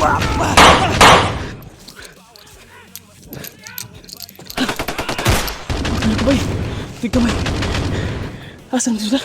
Ano ba eh? Tignan mo eh. Asan sila?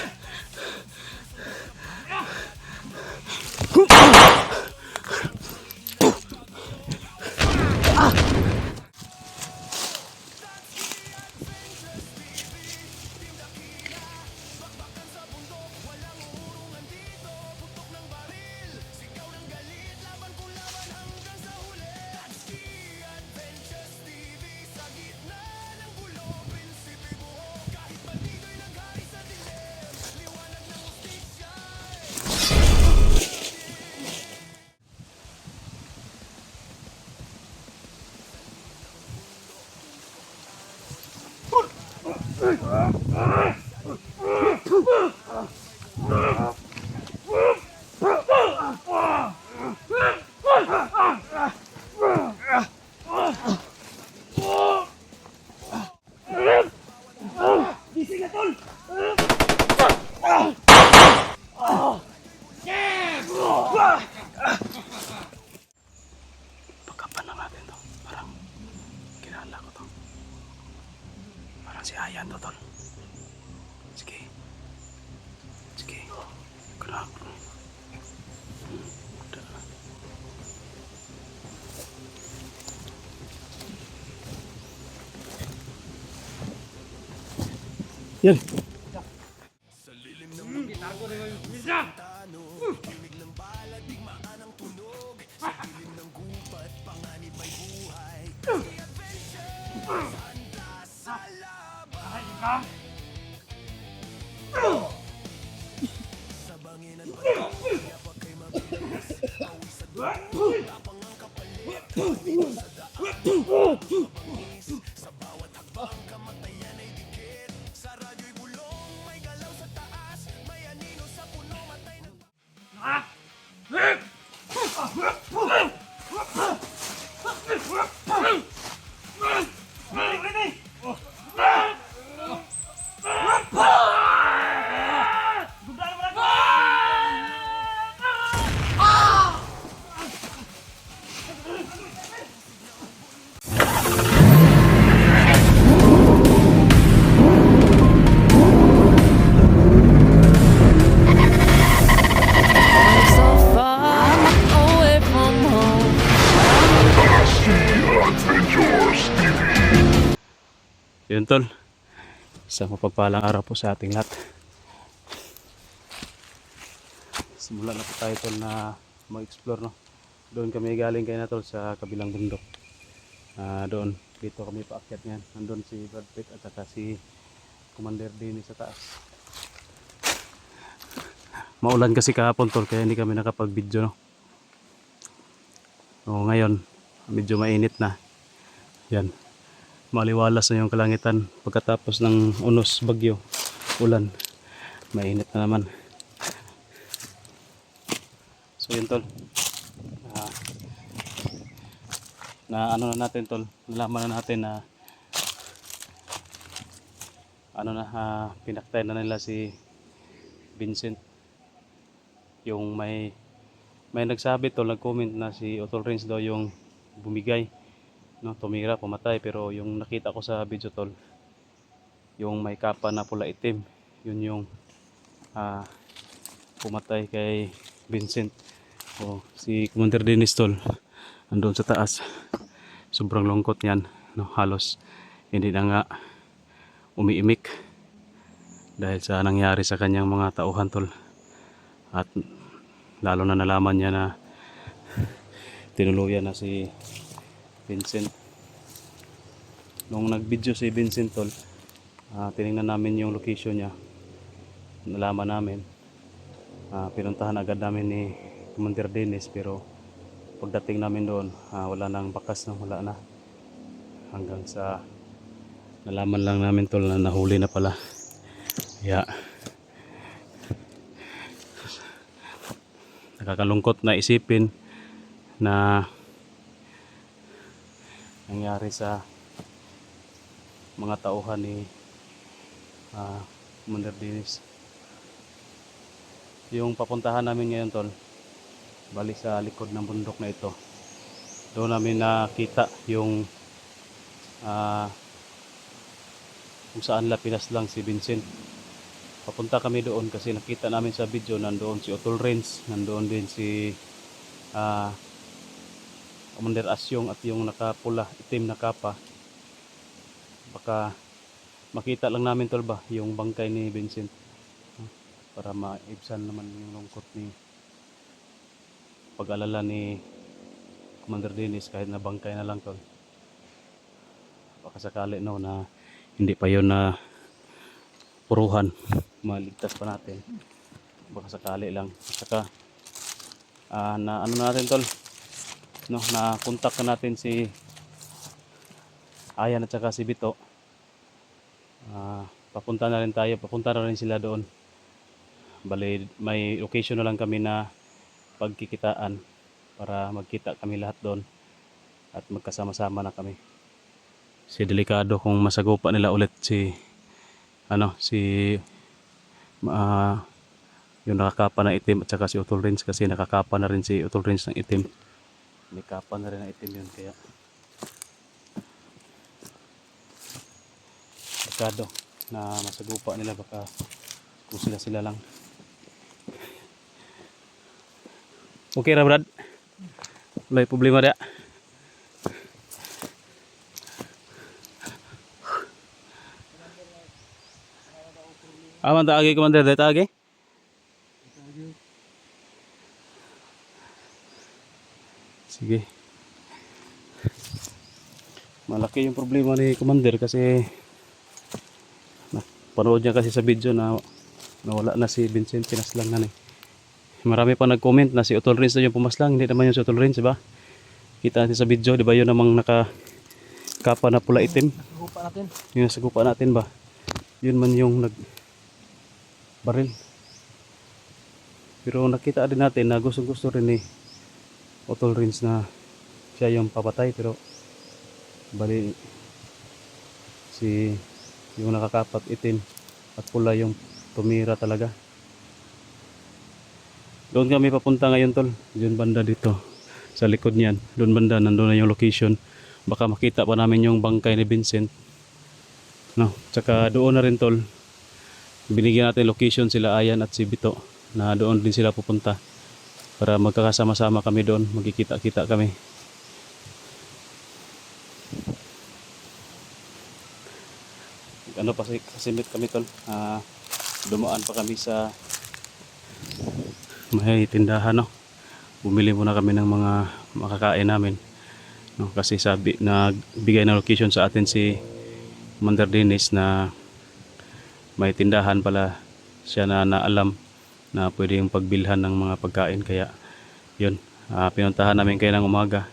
Pagkapan lang natin to. Parang kilala ko to. Parang si Ayan to, tol. Sige. Sige. Kulang. Yan. So far away from home. Yun, tol. Isang mapagpalang araw po sa ating lahat. Simulan na po tayo, tol, na mag-explore, no? Doon kami galing kayo na, tol, sa kabilang bundok. Doon, dito kami paakyat ngayon. Nandun si Brad Pitt at saka si Commander Dennis sa taas. Maulan kasi kahapon, tol, kaya hindi kami nakapag-video, no? O, ngayon, medyo mainit na. Yan. Maliwalas na yung kalangitan pagkatapos ng unos, bagyo, ulan. Mainit na naman. So yun, tol. Na ano na natin, tol. Nalaman na natin na pinaktay na nila si Vincent. Yung may nagsabi, tol, nag-comment na si Otol Rins daw yung bumigay, no, tumira, pumatay, pero yung nakita ko sa video, tol, yung may kapa na pula itim, yun yung pumatay kay Vincent. O si Commander Dennis, tol, andun sa taas. Sobrang lungkot niyan, no, halos hindi na nga umiimik dahil sa nangyari sa kanyang mga tauhan, tol. At lalo na nalaman niya na tinuluyan na si Vincent. Nung nag-video si Vincent, tol, tinignan namin yung location niya. Nalaman namin, pinuntahan agad namin ni Commander Dennis, pero pagdating namin doon, wala nang bakas, na wala na. Hanggang sa nalaman lang namin, tol, na nahuli na pala. Kaya nakakalungkot na isipin na nangyari sa mga tauhan ni Commander Dennis. Yung papuntahan namin ngayon, tol, bali sa likod ng bundok na ito, Doon namin nakita yung kung saan pinaslang si Vincent. Papunta kami doon kasi nakita namin sa video nandoon si Otol Renz, nandoon din si Commander Asyong at yung nakapula itim na kapa. Baka makita lang namin tol ba yung bangkay ni Vincent, para maibsan naman yung lungkot ni pag-alala ni Commander Dennis kahit na bangkay na lang tol. Baka sakali no na hindi pa yun na puruhan, maligtas pa natin, baka sakali lang. Saka na ano natin tol, no, na contact na natin si Ayan at saka si Bito. Papunta na rin sila doon. Bali may location na lang kami na pagkikitaan para magkita kami lahat doon at magkasama-sama na kami. Si delikado kung masagupa nila ulit si yung nakakapa na itim at saka si Otol Renz, kasi nakakapa na rin si Otol Renz ng itim. May kapa na rin ng itim yun, kaya delikado na masagupa nila, baka kung sila lang. Okay ra Brad? Wala problema dia. Aman ta agi Commander data agi? Sige. Malaki yung problema ni Commander kasi panood niya kasi sa video na nawala na si Vincent, pinaslang na ni. Marami pa nag-comment na si Otol Renz na yung pumaslang, hindi naman yung si Otol Renz, diba? Kita natin sa video, diba, yun namang nakakapa na pula itim. Nasagupa natin. Yung nasagupa natin ba? Yun man yung nagbaril. Pero nakita din natin na gusto rin ni Otol Renz na siya yung papatay, pero bali yung nakakapat itim at pula yung tumira talaga. Doon kami papunta ngayon tol, doon banda dito sa likod niyan, doon banda nandoon na yung location. Baka makita pa namin yung bangkay ni Vincent, no? Tsaka doon na rin tol, binigyan natin location sila Ayan at si Bito na doon din sila pupunta para magkakasama-sama kami doon, magkikita-kita kami. Ano pa kasimit kami tol, dumaan pa kami sa may tindahan, no. Bumili muna kami ng mga makakain namin, no, kasi sabi na bigay na location sa atin si Commander Dennis na may tindahan pala siya na naalam na pwede yung pagbilhan ng mga pagkain, kaya yun, pinuntahan namin kayo ng umaga.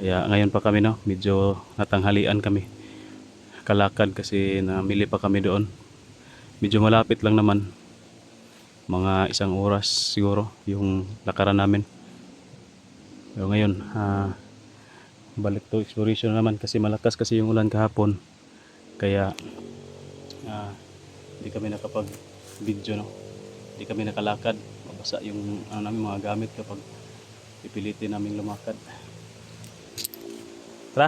Kaya ngayon pa kami, no, medyo natanghalian kami, kalakad kasi namili pa kami doon, medyo malapit lang naman, mga 1 oras siguro yung lakaran namin. Pero ngayon balik to exploration naman kasi malakas kasi yung ulan kahapon, kaya hindi kami nakapag video, no, hindi kami nakalakad, mabasa yung namin mga gamit kapag pipilitin namin lumakad. Tara.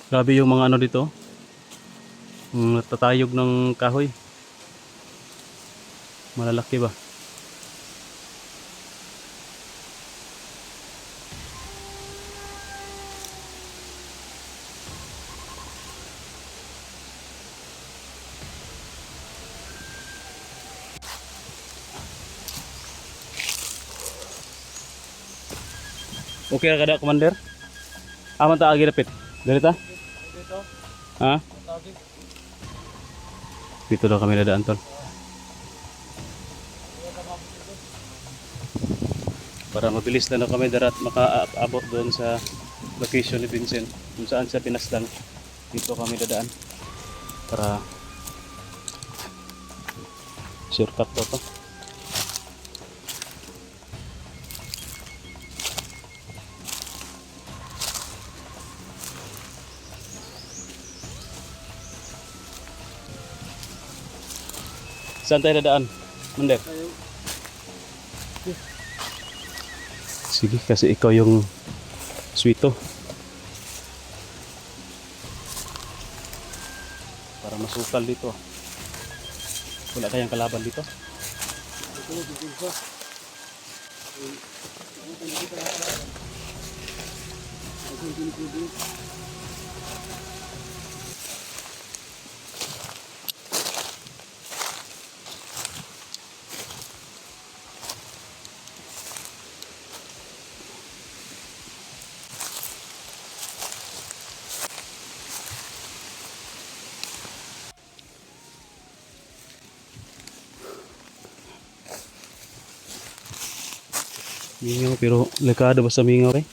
Grabe yung mga dito, natatayog ng kahoy, malalaki ba? Okay ra kada Commander? Aman ta agi dapit. Dalita? Dito. Ha? Tagi. Dito daw kami dadaan tol. Para mabilis na kami darat makaabot doon sa location ni Vincent kung saan siya pinaslang. Dito kami dadaan para shortcut to. Saan tayo dadaan? Mander. Sige, kasi ikaw yung sweeto. Para masukal dito. Wala kayang kalaban dito? Mingaw, pero lakado ba sa mingaw eh?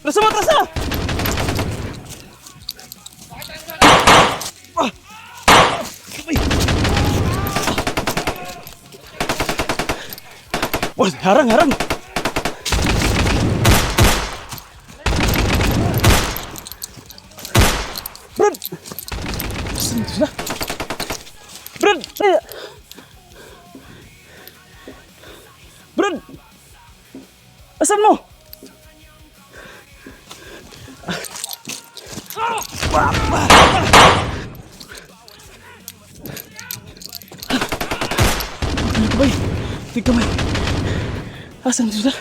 Rasa mo, rasa! Wah, harang, harang! Brad! Sini, Brad! Brad! Asan mo? Kamay, tig kamay. Asan sila?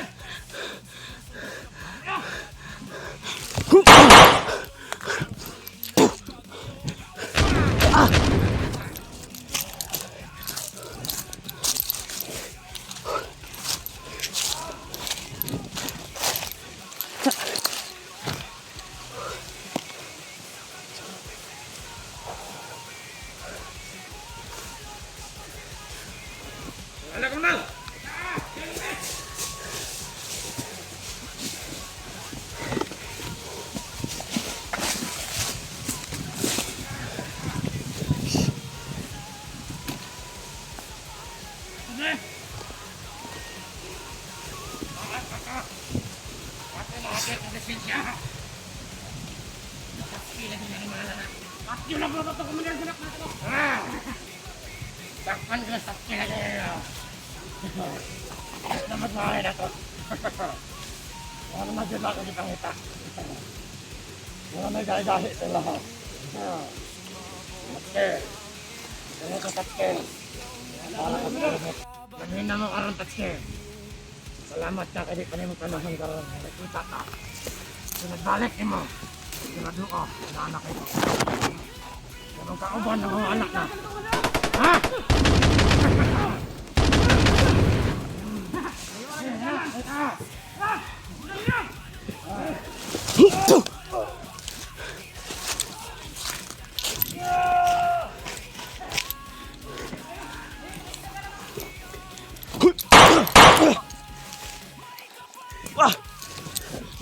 Takpan ka sa kinagaya. Namat mahay na to. Wala naman dyan ako di pangita. Wala may gahi-gahi sa lahat. Tatke. Kaya ka tatke. Sabihin na mo karoon tatke. Salamat ka kasi pa mo panahon karoon. Nakita ka. Sinagbalik ni mo. Sinaduo. Naanak ito. Ganun kauban ng mga anak na. Ha?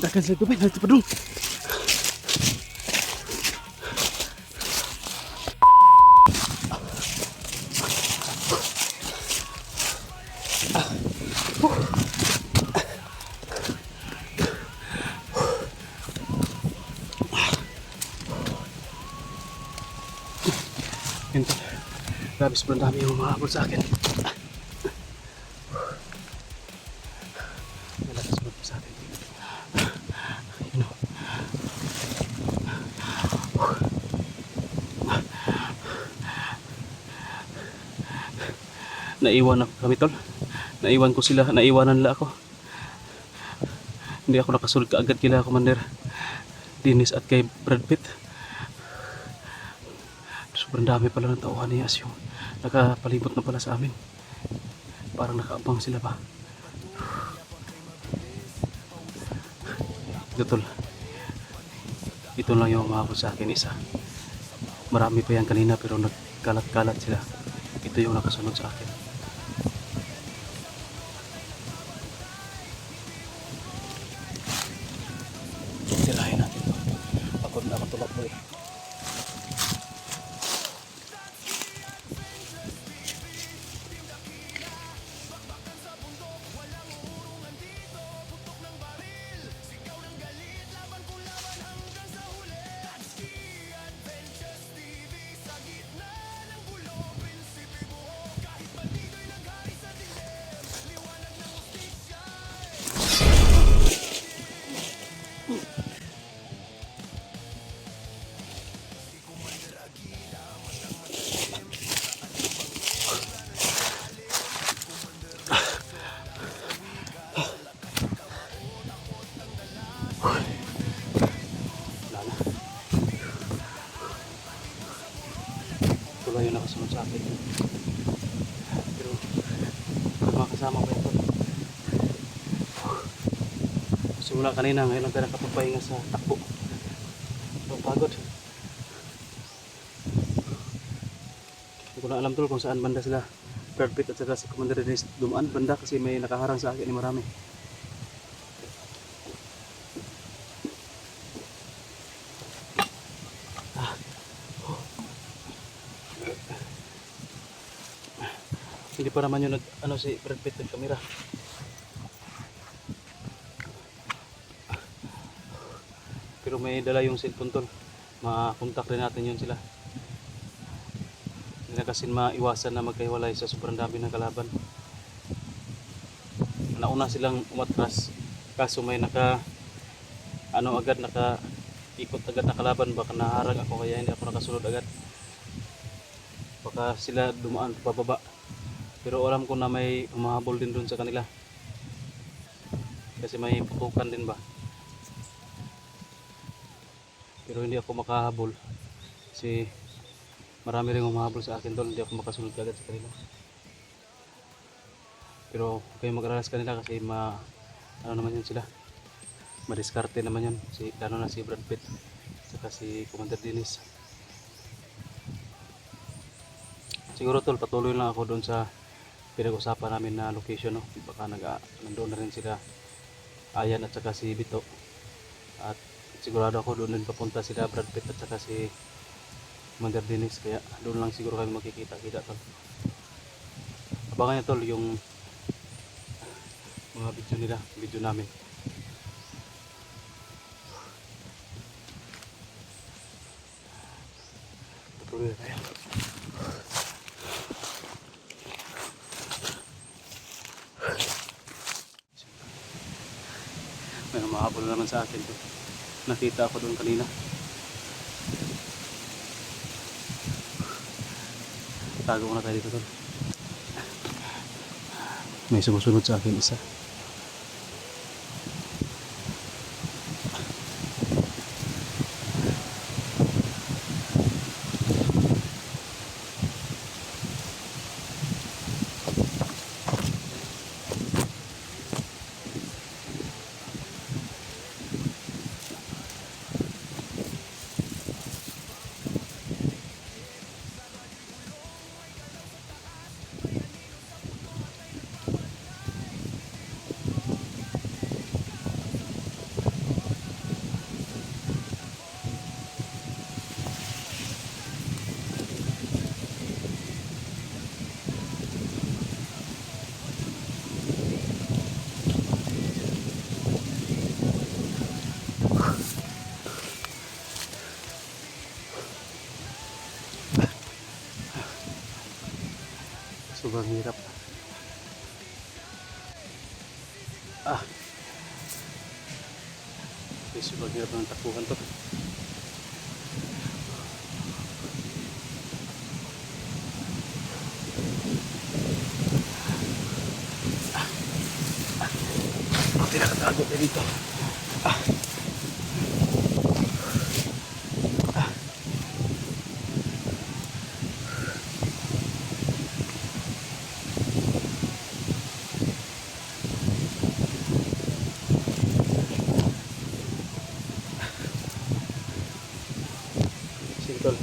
Dakan sila tubig, nagtupadong. Ito, grabe sobrang dami yung umahabol sa akin. Malakas mo sa akin. Ayun o. Naiwan ako kami tol. Naiwan ko sila, naiwanan nila ako. Hindi ako nakasunod kaagad kila Commander Dennis at kay Brad Pitt. Sobrang dami pala ng tauhan ni As yung nakapalibot na pala sa amin. Parang nakaabang sila ba. Ito tol. Ito lang yung umabot sa akin isa. Marami pa yan kanina pero nagkalat-kalat sila. Ito yung nakasunod sa akin. Tirahin natin ito. Pagod na ako tulak mo eh. Ito lang yung nakasunod sa akin. Pero mga kasama ko ito. Simula kanina, ngayon lang tayo nakapagpahinga sa takbo. Ang pagod. Hindi ko na alam tol kung saan banda sila. Brad Pitt at saka si Commander Dennis dumaan banda kasi may nakaharang sa akin ni marami. Hindi pa naman yung si Brad Pitt ng kamera. Pero may dala yung cellphone tol. Ma-contact rin natin yun sila. Hindi na kasi maiwasan na magkahiwalay sa sobrang dami ng kalaban. Nauna silang umatras. Kaso may ikot agad na kalaban. Baka naharang ako kaya hindi ako nakasunod agad. Baka sila dumaan pababa. Pero alam ko na may umahabol din dun sa kanila. Kasi may putukan din ba. Pero hindi ako makahabol. Kasi marami rin umahabol sa akin tol. Hindi ako makasunod agad sa kanila. Pero kayo mag-aralas kanila kasi ano naman yun sila. Madiskarte naman yun. Lalo na si Brad Pitt. Saka si Commander Dennis. Siguro tol, patuloy lang ako doon sa pinag-usapan namin na location, no? Baka nandoon na rin sila Ayan at saka si Bito, at sigurado ako doon din papunta sila Brad Pitt at saka si Commander Dennis, kaya doon lang siguro kami makikita-kita tol. Abangan nyo tol yung mga video namin. Patuloy na tayo. May mahabol naman sa akin to. Nakita ako doon kanina. Tago muna tayo dito tol. May sumusunod sa akin isa. Sobrang hirap. Sobrang hirap ng takbuhan to. Buti nakatago tayo dito. Sintol.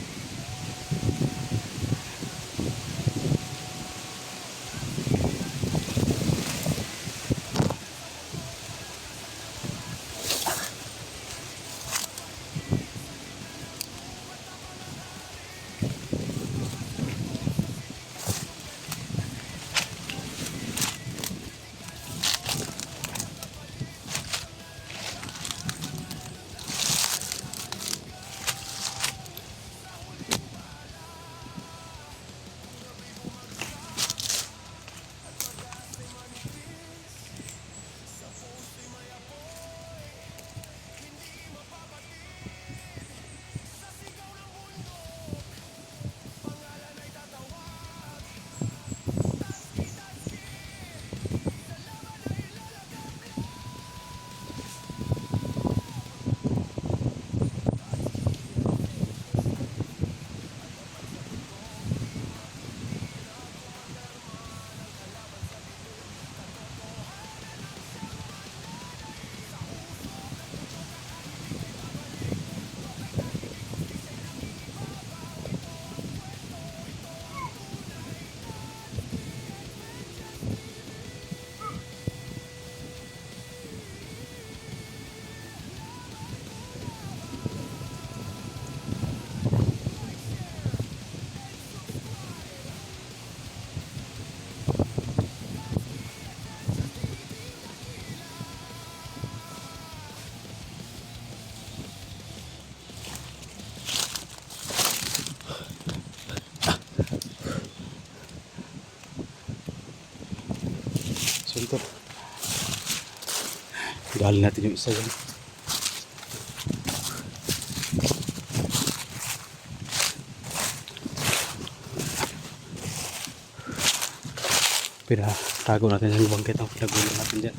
Sintol. Dali natin yung isa yan. Pinatago natin yung bangkit ang pinagulo natin dyan.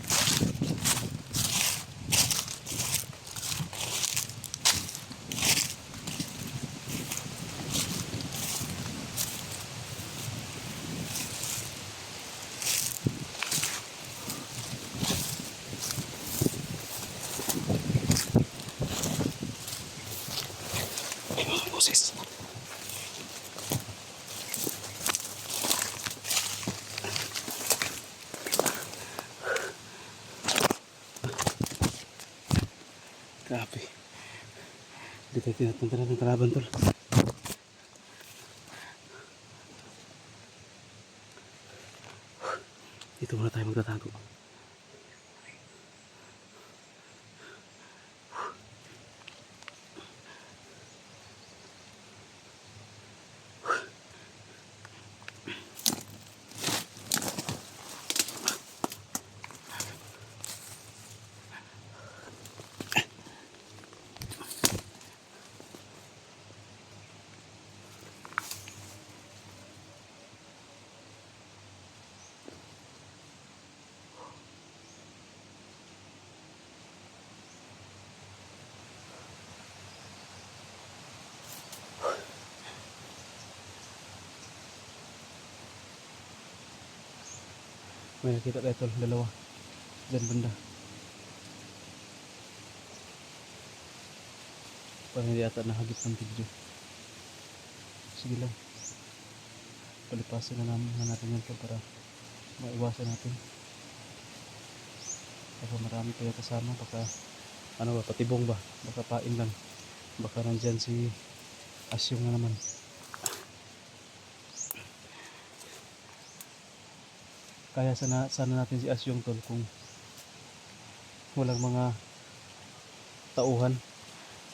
Ay mga boses. Grabe. Dito tinapunta na ng kalaban tol. Dito muna tayo magtatago. May nakita tayo tol, dalawa. Diyan banda. Parang hindi ata nahagip ng video. Sige lang. Palipasin na natin yan tol para maiwasan natin. Baka marami tayo kasama. Baka ano ba, patibong ba? Baka pain lang. Baka nandyan si Asyong na naman. Kaya sana natin si Asyong tol kung walang mga tauhan.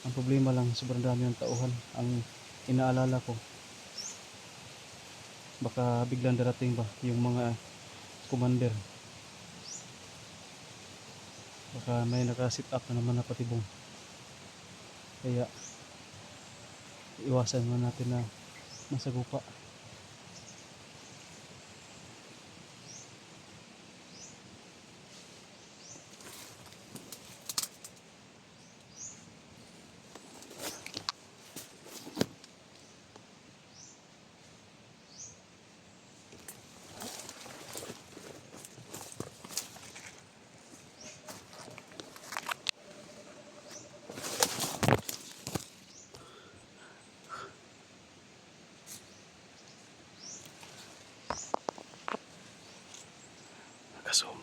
Ang problema lang, sobrang dami ng tauhan. Ang inaalala ko, baka biglang darating ba yung mga commander. Baka may naka-sit up na naman na patibong. Kaya iwasan mo natin na masagupa.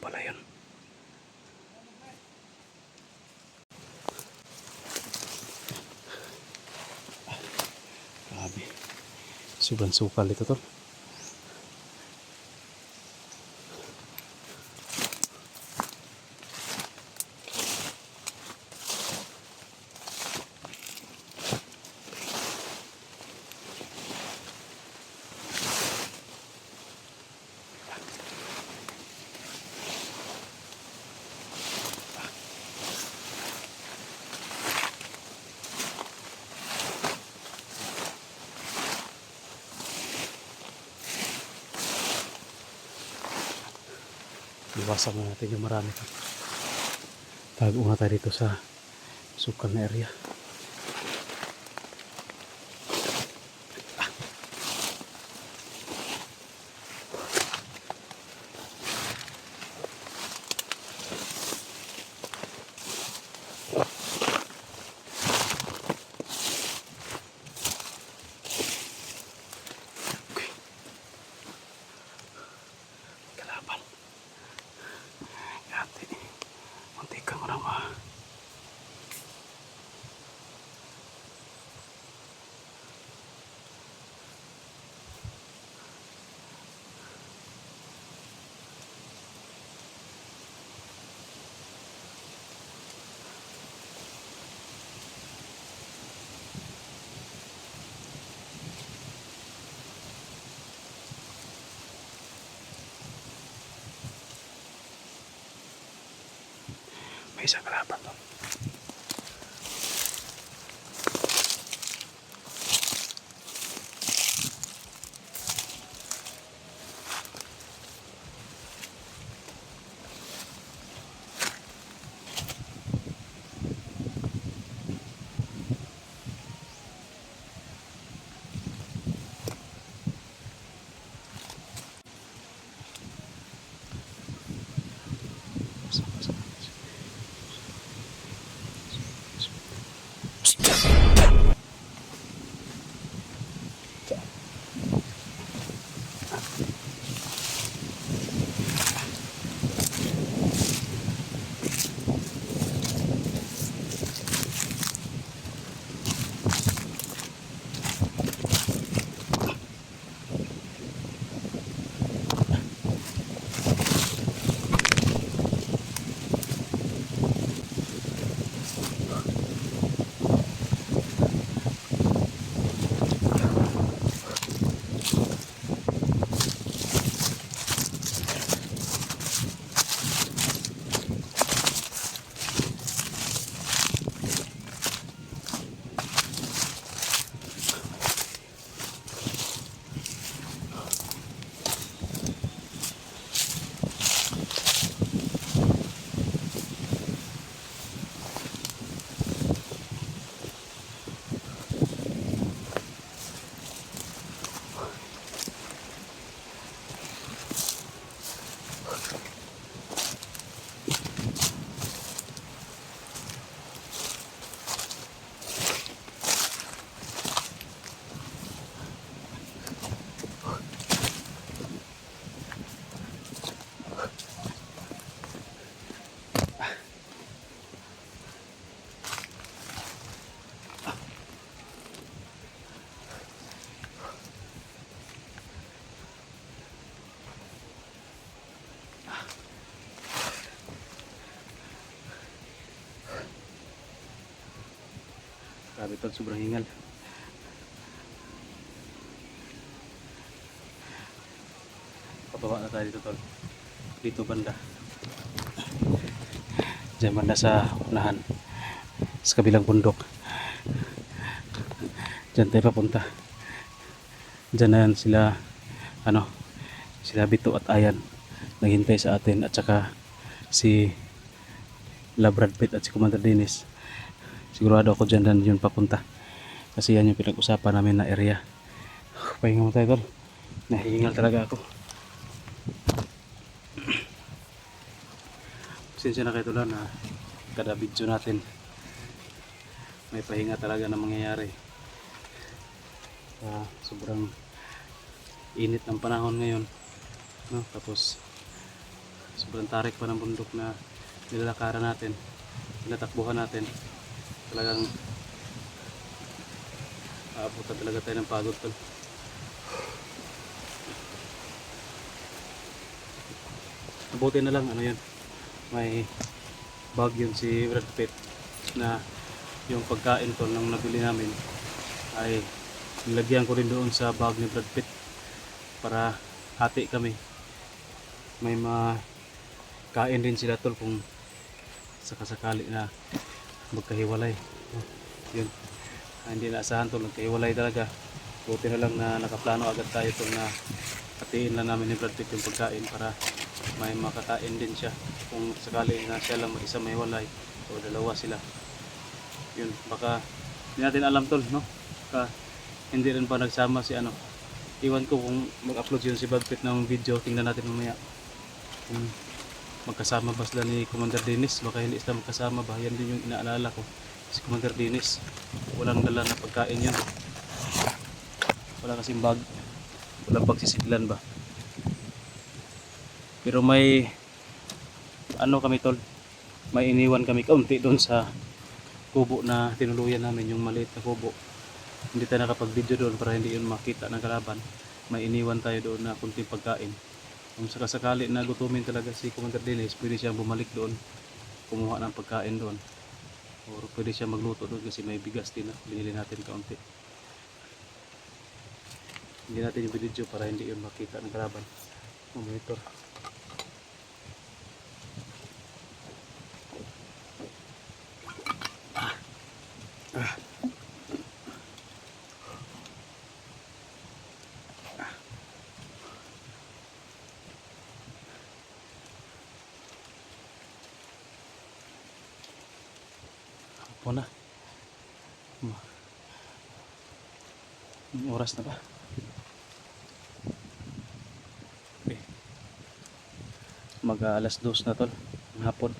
pala yun. Grabe. Sobrang sukal ito tol. Iwasan na natin yung marami pa. Tago na tayo dito sa sukal na area. Okay. Kalaban. Yati. Munti ka mo naman. May isang kalaban to. Grabe tol, sobrang hingal. Pababa na tayo dito tol. Dito banda. Diyan banda sa unahan. Sa kabilang bundok. Diyan tayo papunta. Diyan na yan sila, sila Bito at Ayan. Naghintay sa atin at saka si Brad Pitt at si Commander Dennis. Sigurado ako dyan yun papunta. Kasi yan yung pinag-usapan namin na area. Pahinga mo tayo tol. Nahihingal talaga ako. Pasensya na kayo tol na kada video natin may pahinga talaga na mangyayari. Sobrang init ng panahon ngayon. No? Tapos sobrang tarik pa ng bundok na nilalakaran natin, tinatakbuhan natin. Talagang aabutan talaga tayo ng pagod tol. Mabuti na lang, ano yun, may bag yun si Brad Pitt na yung pagkain tol nang nabili namin ay nilagyan ko rin doon sa bag ni Brad Pitt para hati kami. May makain din sila tol kung sakasakali na magkahiwalay. Yun, hindi naasahan tol, magkahiwalay talaga. Buti na lang na nakaplano agad tayo tol na hatiin lang namin ni Brad Pitt yung pagkain para may makakain din siya kung sakali na siya lang isa may walay o dalawa sila. Yun, baka hindi natin alam tol, no? Baka hindi rin pa nagsama si ano. Iwan ko kung mag-upload yun si Brad Pitt ng video, tingnan natin mamaya kung magkasama ba sila ni Commander Dennis. Baka hindi sila magkasama ba, yan din yung inaalala ko, si Commander Dennis walang dala na pagkain yun, wala kasing bag, walang pagsisidlan ba. Pero may ano kami tol, may iniwan kami kaunti doon sa kubo na tinuluyan namin, yung maliit na kubo. Hindi tayo nakapag-video doon para hindi yun makita ng kalaban. May iniwan tayo doon na kunting pagkain. Kung sakasakali na gutumin talaga si Commander Dennis, pwede siyang bumalik doon, kumuha ng pagkain doon. O pwede siya magluto doon kasi may bigas din na binili natin kaunti. Hindi natin yung video para hindi yun makita ng kalaban. Monitor. Apo na. Oras na ba? Okay. Mag-alas 2 na tol ng hapon.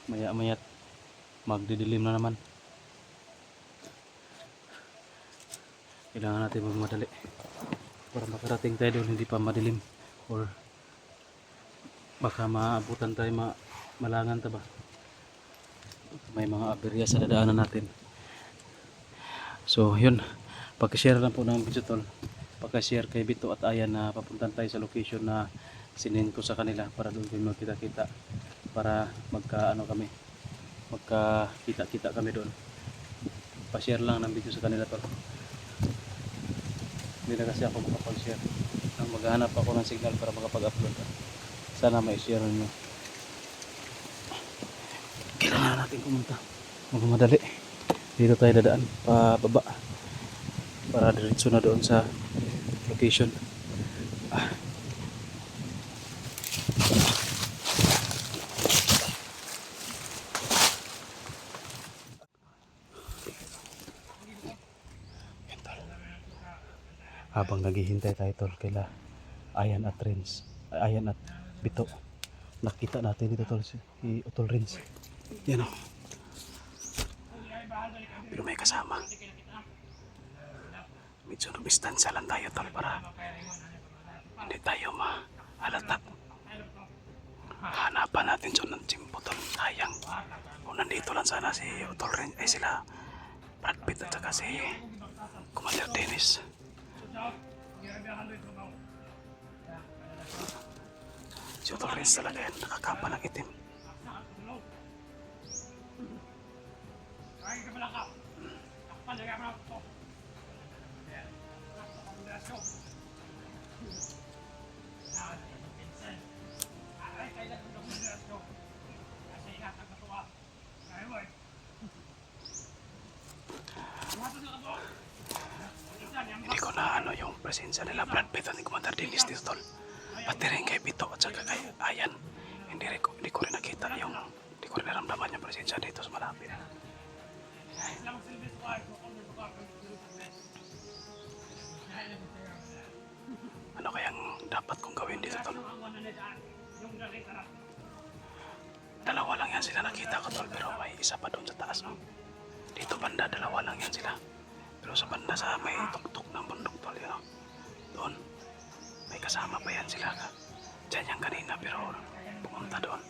Maya-maya magdidilim na naman. Kailangan natin magmadali para makarating tayo doon hindi pa madilim, or baka maabutan tayo, malangan ta ba, may mga aberya sa dadaanan natin. So yun, pag-share lang po ng video tol, pag-share kay Bito at Ayan na papuntan tayo sa location na sinin ko sa kanila para doon kayo magkita-kita, para magkakita-kita kami doon. Pa-share lang ng video sa kanila tol. Hindi na kasi ako makapag-share, maghahanap ako ng signal para makapag-upload. Sana may share nyo. Kailangan natin pumunta, magmadali. Dito tayo dadaan pababa para diretso na doon sa location. Habang naghihintay tayo tol kaila Ayan at Renz, Ayan at Bito, nakita natin dito tol si Utol Renz. Yan o, pero may kasama. Medyo nag-distansya lang tayo tol para hindi tayo mahalata. Hanapan natin siya ng tsimpo tol. Sayang kung nandito lang sana si Utol Renz, ay sila Brad Pitt at saka si Commander Dennis. Si Utol Renz talaga yan, nakakapa ng itim. Hindi ko na ano yung presensya nila Brad Pitt at ni Commander Dennis dito tol. Pati rin kay Bito at saka kay Ayan, hindi ko rin nakita yung, hindi ko rin naramdaman yung presensya dito sa malapit. Ano kayang dapat kong gawin dito tol? Dalawa lang yan sila nakita ko tol, pero may isa pa doon sa taas no? Dito banda dalawa lang yan sila, pero sa banda sa may tuktok ng bundok tol yun, no? Doon may kasama pa yan sila ka. Diyan yan kanina pero pumunta doon.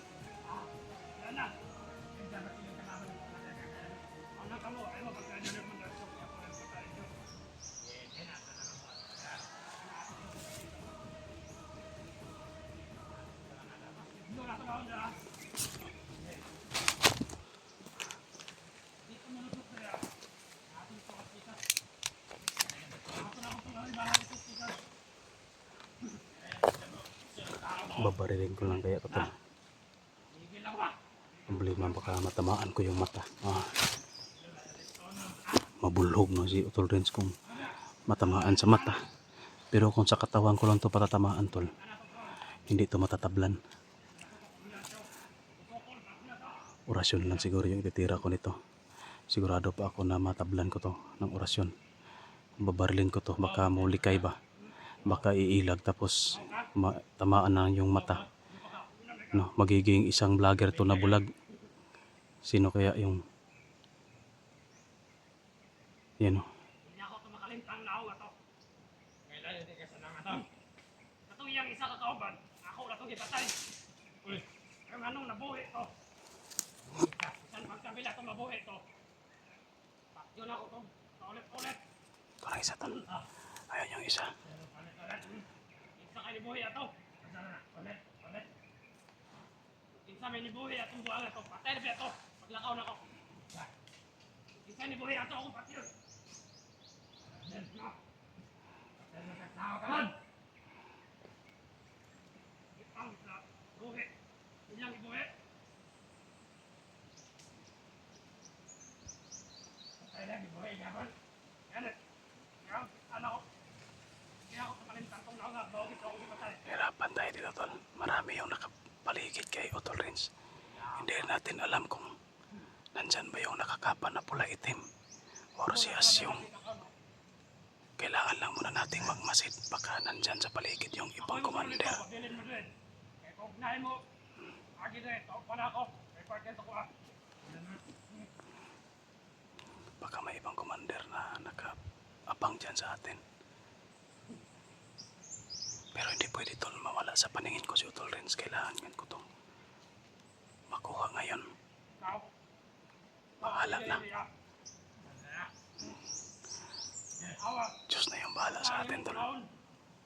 Babarilin ko lang kaya ito. Problema baka matamaan ko yung mata. Mabulhog no si Utol Renz kung matamaan sa mata. Pero kung sa katawan ko lang to patatamaan tol, hindi to matatablan. Orasyon lang siguro yung ititira ko nito. Sigurado pa ako na matablan ko to ng orasyon. Kung babarilin ko to baka mulikay ba. Baka iilag tapos tamaan na yung mata. No, magiging isang vlogger to na bulag. Sino kaya yung yan o. Hindi ako tumakalintang na ako ato. Ngayon hindi ka sanang ato. Katong iyang isa kakauban, ako na itong ipatay. Uy, yung anong nabuhi to. Saan magkabila itong mabuhi to. Yun ako to. Ulit-ulit. Ito lang isa tol. Ayan yung isa. Isa kayo nibuhi ato. Ulit. Isa may nibuhi atong buwang ato. Patay na ba ato? Paglakaw na ko. Isa nibuhi ato akong patyo. Patay na sa tao ka lang. Ipang sa buhi. Inyang ibuhi. Patay na ibuhi. Yaman. Ganit. Ano ko? Kaya ako tumalintang kong naunga. Bawag ito akong ipatay. Hirapan tayo dito tol. Marami yung nakapaligid kay Utol Renz. Hindi natin alam kung nandyan ba yung nakakapan na pula itim or si Asyong. Kailangan lang muna nating magmasid baka nandyan sa paligid yung ibang commander. Pabilin mo din. Kaya kung unahin mo, agi din. Tawag pa na ako. May parking sa kuha. Baka may ibang commander na nakaabang dyan sa atin. Pero hindi pwede tol mawala sa paningin ko si Utol Renz. Kailangan yan ko itong makuha ngayon. Bahala na. Diyos na yung bahala sa atin tol.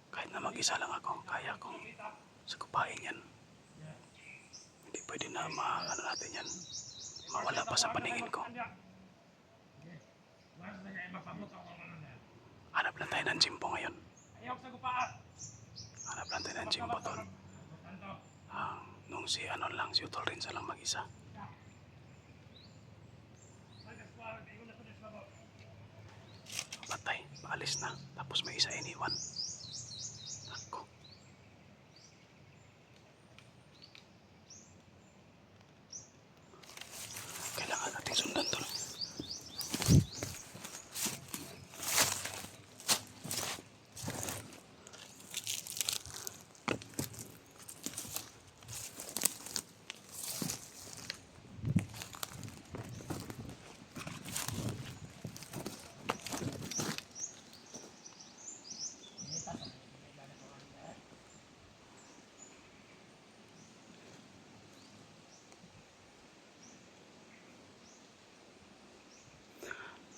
Kahit na mag-isa lang ako, kaya kong sagupain yan. Hindi pwede na ano natin yan. Mawala pa sa paningin ko. Hanap lang tayo ng Jimbo ngayon. Ayaw sa gupaan. Hanap lang tayo ng Jimbo tol. Nung si ano lang, si Utol Renz lang mag-isa. Patay, paalis na. Tapos may isa iniwan. Ako. Kailangan nating sundan tol.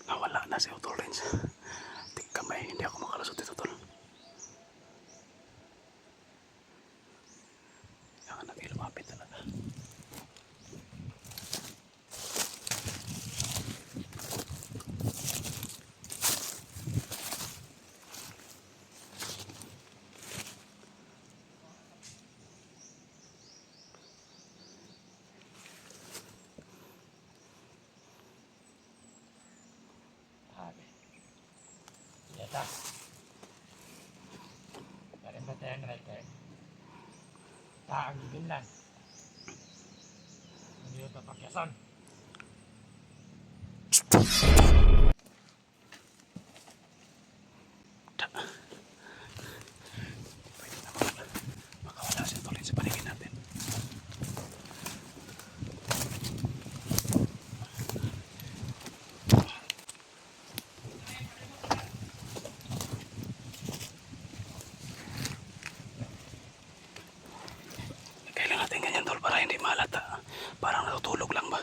Nawala na si Utol Renz. Tik kamay, hindi ako makalusot dito tol. Kailangan natin lumapit talaga. Yata. Dari batayan right there. Taang gibilan. Hindi ito pakyasan. Pwede na makawala si Utol Renz sa paligid natin. hindi malata. Parang natutulog lang ba?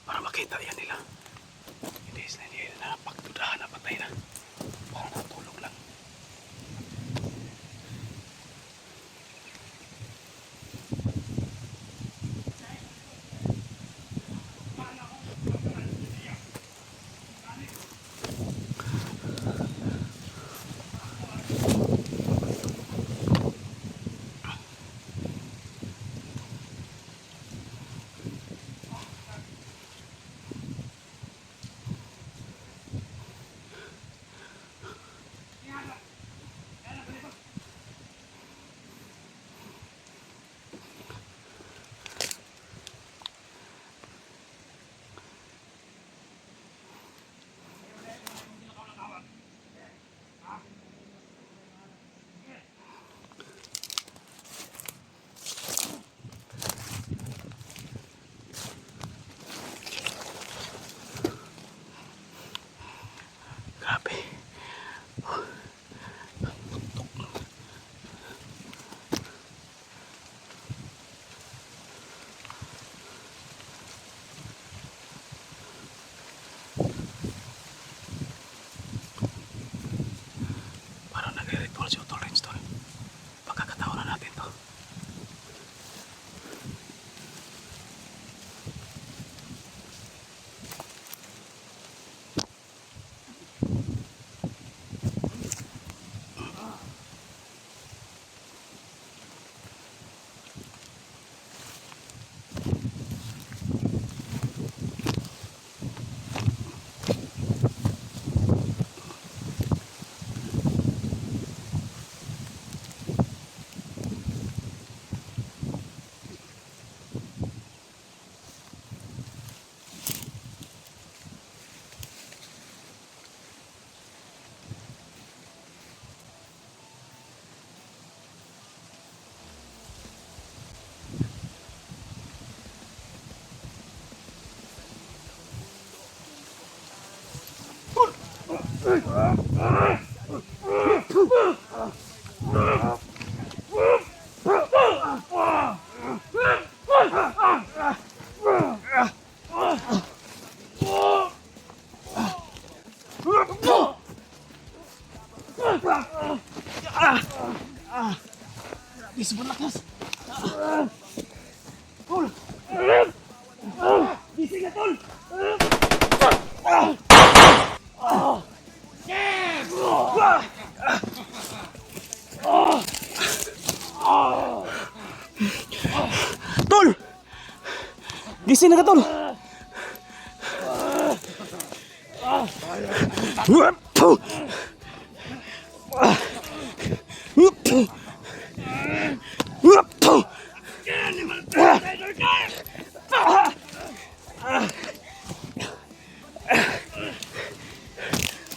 Para makita yan nila. Hindi na pagdudahan na patay na. Parang natutulog lang. Grabe. Parang nagre-ritual si Utol Rainstorm. Pagkakataon na natin to. Sobrang lakas. Tol! Gising na, Tol! Tol! Gising na ka, Tol!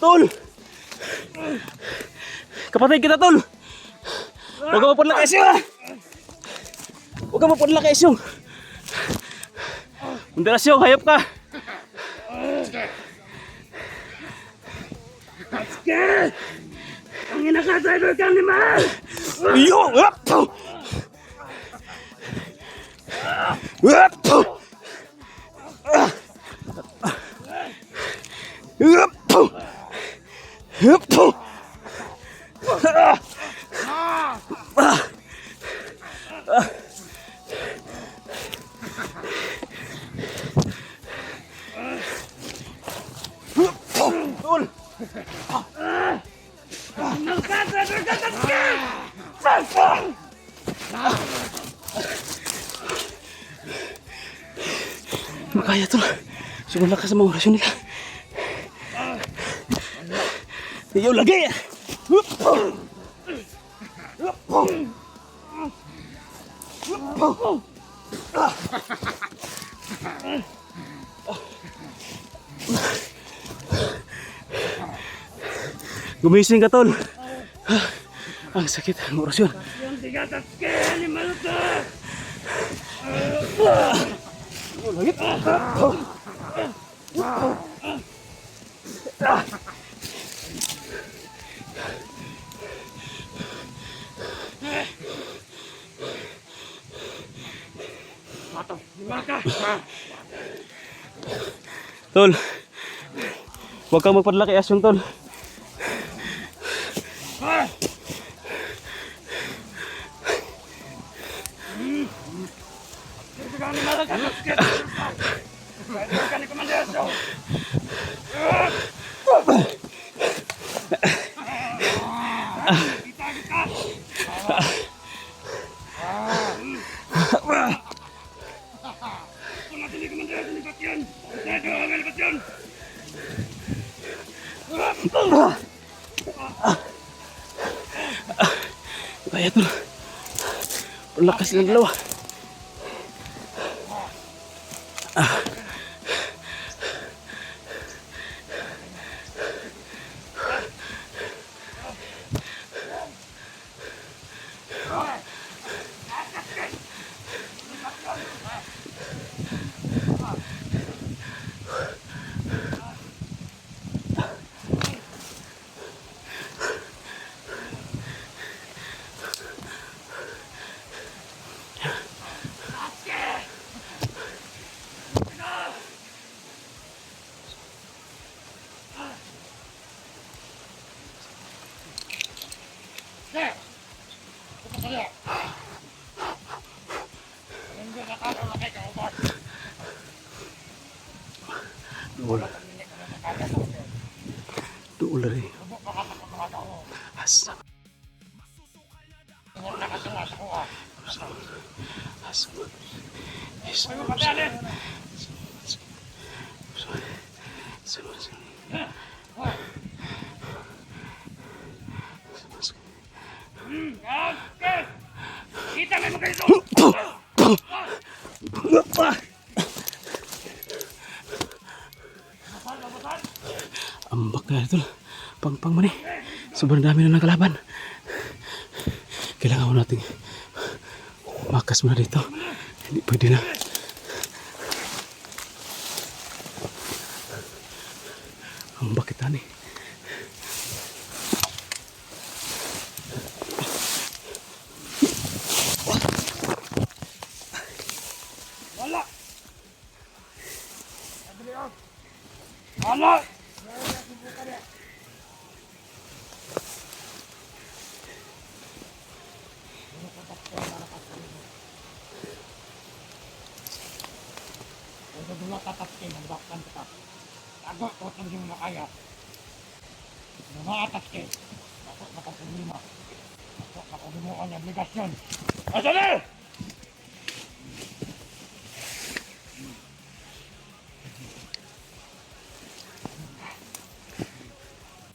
Tol! Kapatay kita, Tol! Huwag ka mapunla ka isyong! Huwag ka mapunla ka isyong! Hindi na siyong, hayop ka! Atske! Ang inakadriver ka ni Mahal! Iyo! Wapo! Wapo! Wapo! Wapo! Tol! Makaya, Tol. Sobrang lakas sa mga orasyon nila. Ayaw lagi! Gumising ka, Tol. Ang sakit ang orasyon. Yung tigatas ka, animal to! Bato. Lima ka. Ha? Tol. Huwag kang magpadlaki asyong tol. Ha? Sige ka ni Mara ka. Sige ka ni Commander Asyo. Kita kita. Kung natin ni Commander Asyo ni Batyan. Saya doon ang Batyan. Kaya tol. Lakas ng dalawa. Sir! Ito kaya. Hindi na kaya na kayo kaubos. Duol. Duol rin. Subok ka kapag mga tao. Asa. Tingnan na kasungas ko ah. Asa. Kayo patalis! Okay! Kita mo kayo ito! Ambak na ito. Pang mani. Sobrang dami na ng kalaban. Kailangan ko natin makas muna dito. Hindi pwede na. Ambak kita nih. Wala! Wala! Kung dula tatapkin, nagbaktan kita. Tago ko itong hindi mo makaya. Kung maatas ka, ako matapunima. Ako makagunuan niya obligasyon. Asa na!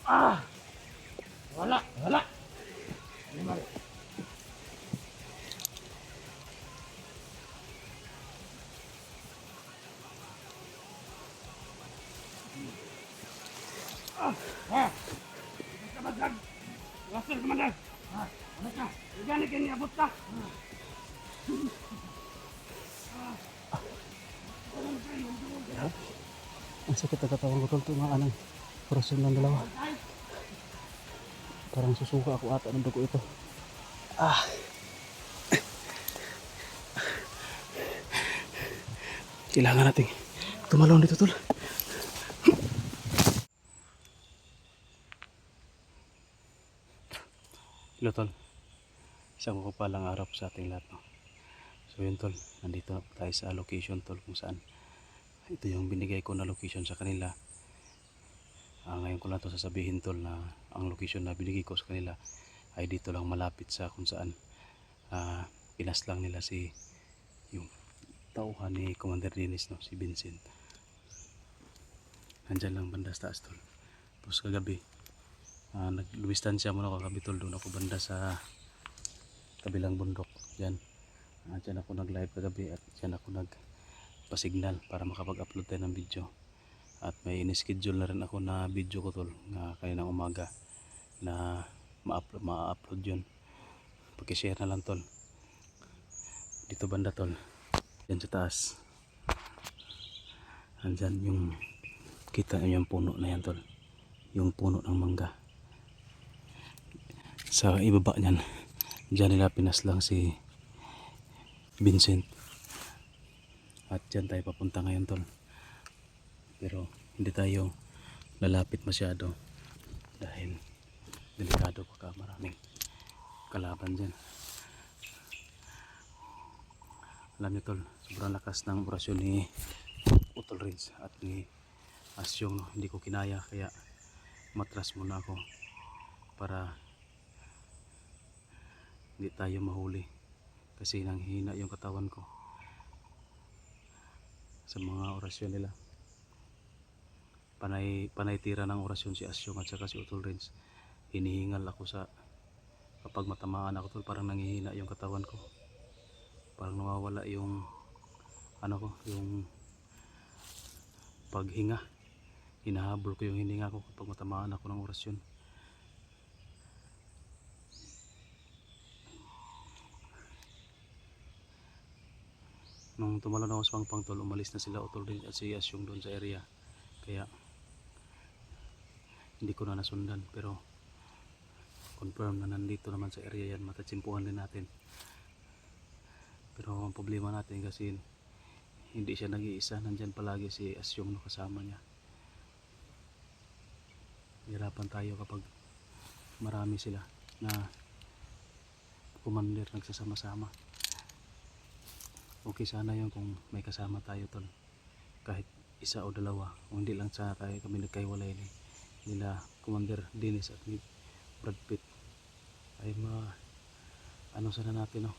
Ah! Wala! Wala! Lima rin. Ha? Kamandag! Lasal kamandag! Ha? Ano ka? Igani ka niabot ka! Ang sakit na katawan ko tol. Ito nga anong korasyon ng dalawa. Parang susuka ako ata ng dugo ito. Kailangan nating tumalon dito tol. Hello tol. Isang palang araw sa ating lahat. No? So yun tol. Nandito na po tayo sa location tol kung saan. Ito yung binigay ko na location sa kanila. Ngayon ko lang to sasabihin tol na ang location na binigay ko sa kanila ay dito lang malapit sa kung saan pinaslang nila si yung tauhan ni Commander Dennis, no, si Vincent. Nandyan lang banda sa taas tol. Tapos kagabi naglumistansya muna ako kagabi tol. Doon ako banda sa kabilang bundok dyan. Dyan ako nag live kagabi at dyan ako nagpasignal para makapag-upload tayo ng video. At may in-schedule na rin ako na video ko tol na kaninang umaga na ma-upload yun. Pag-share na lang tol. Dito banda tol. Yan sa taas. Andyan yung kita nyo yung puno na yan tol. Yung puno ng mangga. Sa ibaba nyan. Diyan nila pinaslang si Vincent. At dyan tayo papunta ngayon tol. Pero hindi tayo lalapit masyado dahil delikado, baka maraming kalaban dyan. Alam niyo tol, sobrang lakas ng orasyon ni Utol Renz at ni Asyong, no? Hindi ko kinaya kaya matras muna ako para hindi tayo mahuli kasi nanghihina yung katawan ko sa mga orasyon nila. Panay tira ng orasyon si Asyong at saka si Utol Renz. Hinihingal ako sa kapag matamaan ako tol, parang nanghihina yung katawan ko, parang nawawala yung ano ko, yung paghinga. Hinahabol ko yung hininga ko kapag matamaan ako ng orasyon. Nung tumalon ako sa pangpang tol, umalis na sila Utol Renz at si Asyong doon sa area, kaya hindi ko na nasundan. Pero confirm na nandito naman sa area yan, matatsimpuhan din natin. Pero ang problema natin kasi hindi siya nag-iisa, nandyan palagi si Asyong, no, kasama niya. Hirapan tayo kapag marami sila na commander nagsasama-sama. Okay sana yun kung may kasama tayo tol, kahit isa o dalawa, o hindi lang sana tayo kami nagkaiwalay nila Commander Dennis at ni Brad Pitt. Ay ano sana natin, no,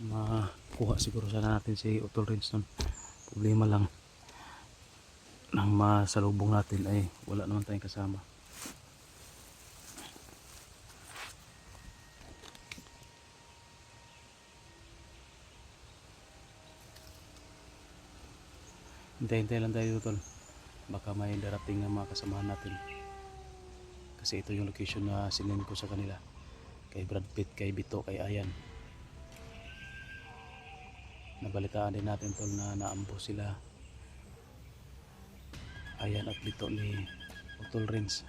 makuha siguro sana natin si Utol Renz nun. Problema lang nang masalubong natin ay wala naman tayong kasama. Hintay-hintay lang tayo tol, baka may darating na mga kasamahan natin, kasi ito yung location na sinend ko sa kanila, kay Brad Pitt, kay Bito, kay Ayan. Nabalitaan din natin tol na naambo sila Ayan at Bito ni Utol Renz.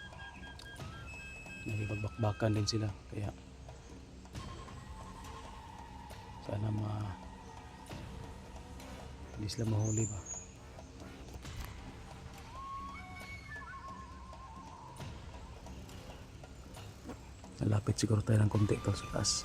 Nagipagbakbakan din sila, kaya sana hindi sila mahuli ba. Nalapit siguro tayo ng konti ito sa taas.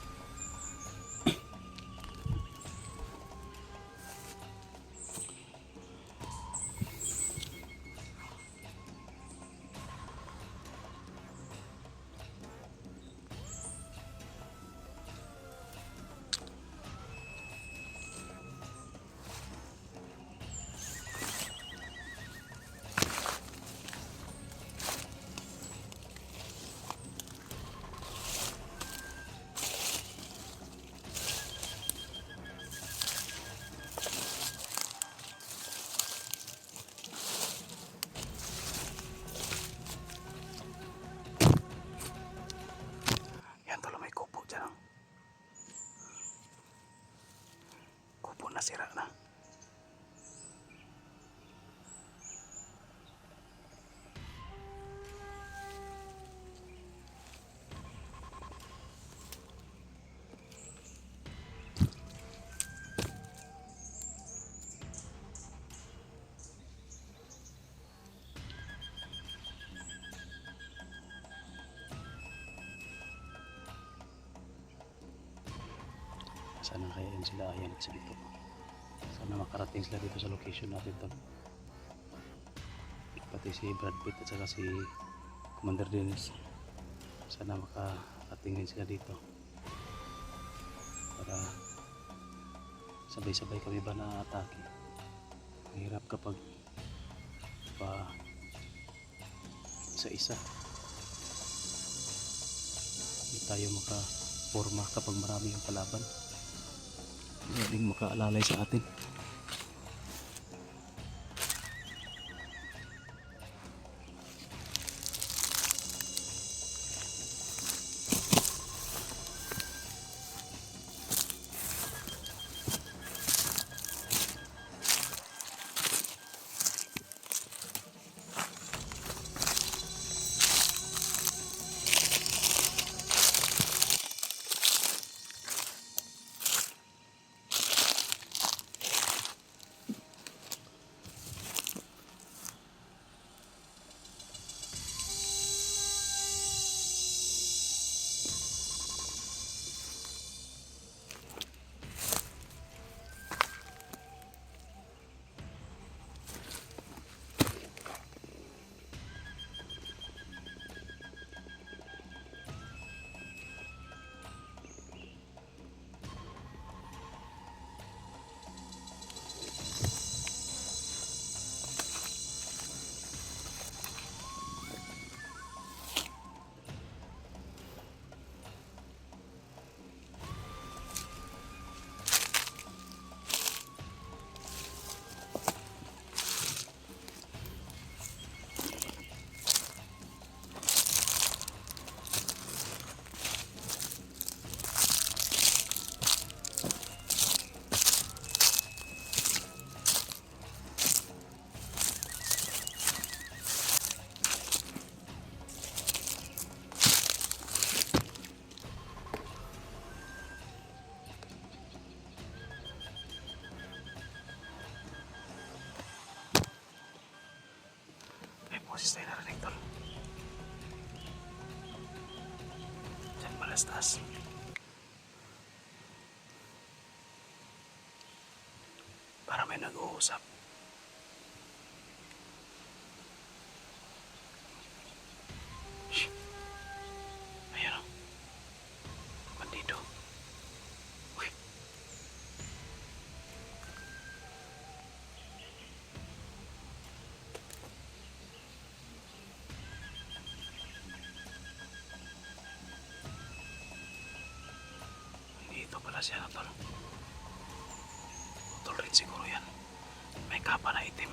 Nasira na. Sana kaya yun sila Ayan at si Bito. Sana makarating sila dito sa location natin to. Pati si Brad Pitt at saka si Commander Dennis. Sana makarating din sila dito. Para sabay-sabay kami ba na atake. Mahirap kapag pa isa-isa. Hindi tayo makaporma kapag marami yung kalaban. Pwedeng makaalalay sa atin. taas taas. Para may nag-uusap. Shh. Ayan o. Bandido. Uy. Dito pala siya, tol. Tol rin siguro yan. May kapa na itim.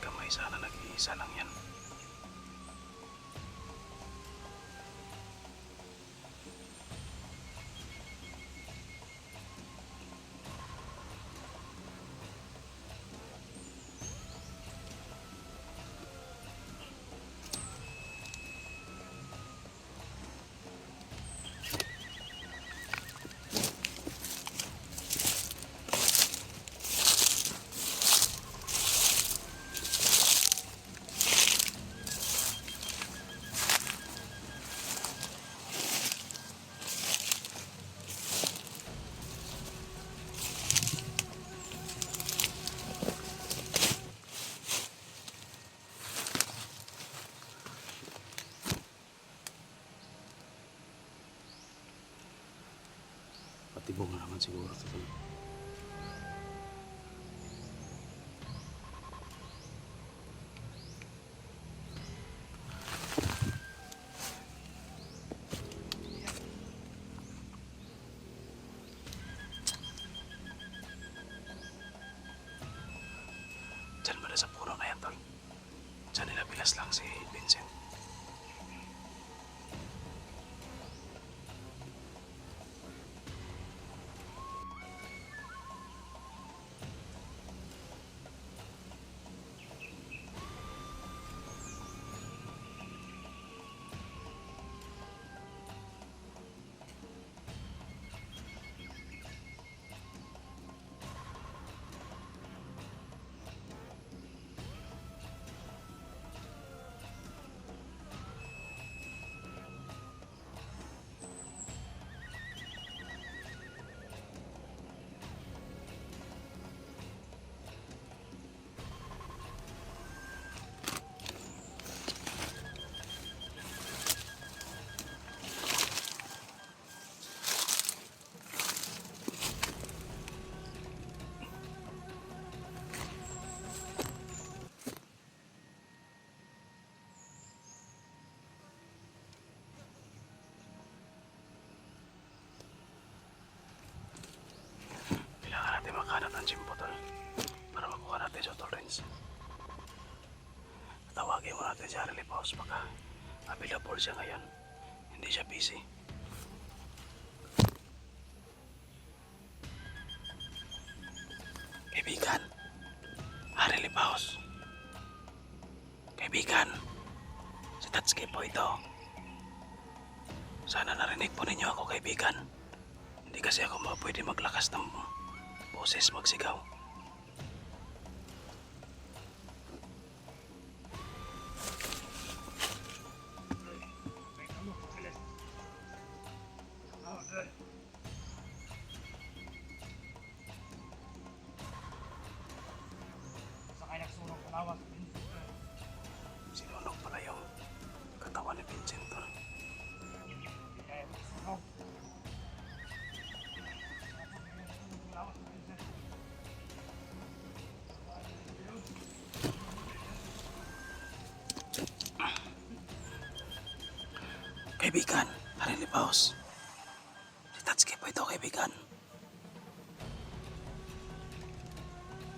Kamay sana nag-iisa lang yan. Patibong na naman siguro ito. Tol. Diyan ba na sa puno na yan, tol? Diyan nila bilas lang si Vincent. Kailangan natin makahanap ng gym bottle para makuha natin sa tolerance. Tawagin mo natin si Harley Paus baka available siya ngayon. Hindi siya busy. Kaibigan, Harley Paus. Kaibigan, si Tatsuki po ito. Sana narinig po ninyo ako, kaibigan. Hindi kasi ako pwede maglakas ng boses magsigaw. Sakay nagsunog sa lawas. Sinunog pala yung katawan ni Vincent, tol. Kaya nagsunog. Kaibigan, Harley Paus. Si Tatsuki po ito, kaibigan.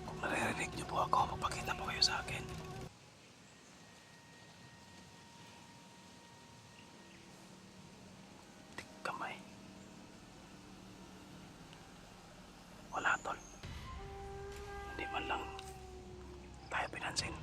Kung naririnig niyo po ako, magpakita po kayo sa akin. Tik kamay. Wala, tol. Hindi man lang tayo pinansin.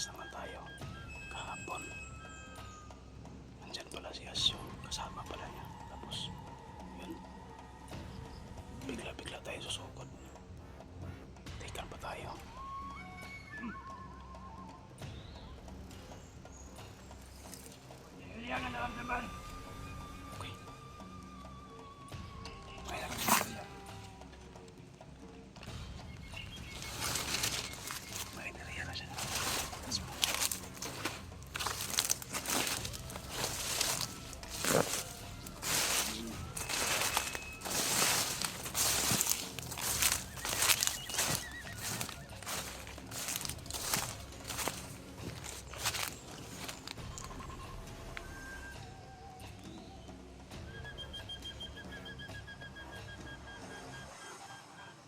Naglalabas naman tayo. Kahapon. Nandyan pala si Asyo. Kasama pala niya. Tapos, yun. Bigla-bigla tayo susukod. Tikan pa tayo. Iliyan ang naramdaman. Okay. Mayroon. May nariyan na siya.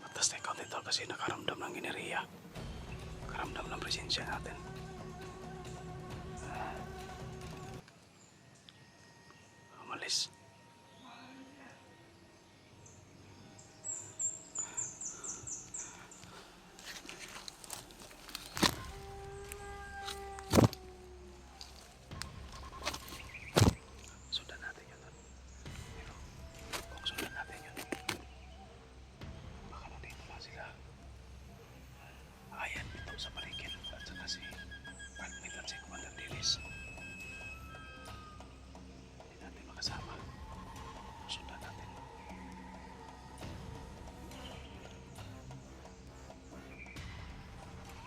Batas na ikaw dito kasi nakaramdam ng enerhiya. Nakaramdam ng presensya natin. Umalis. Sundan natin yun. Pero, kung sundan natin yun, baka nandito lang sila. Ayan, ito sa paligid. At saka si Partner at si Commander Dilis. Hindi natin makasama. Sundan natin.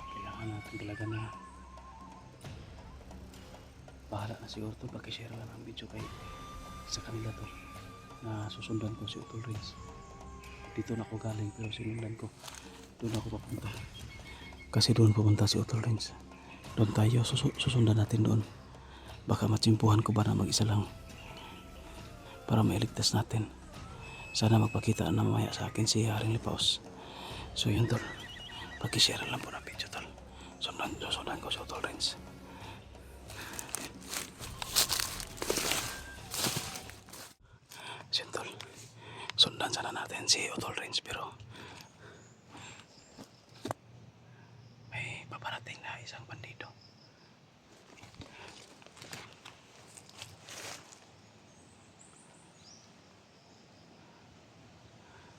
Kailangan natin talaga na bahala na siguro to. Pakishare lang ang video kay sa kanila to na susundan ko si Utol Rins. Dito na ako galing pero sinundan ko. Doon ako papunta. Kasi doon pupunta si Utol Rins. Doon tayo, susundan natin doon. Baka matsimpuhan ko ba na mag-isa lang para mailigtas natin. Sana magpakita na mamaya sa akin si Haring Lipaos. So yun tol, pakishare lang po ng video tol. Susundan ko si Utol Rins. So yun tol, sundan sana natin si Utol Rins pero may paparating na isang bandido.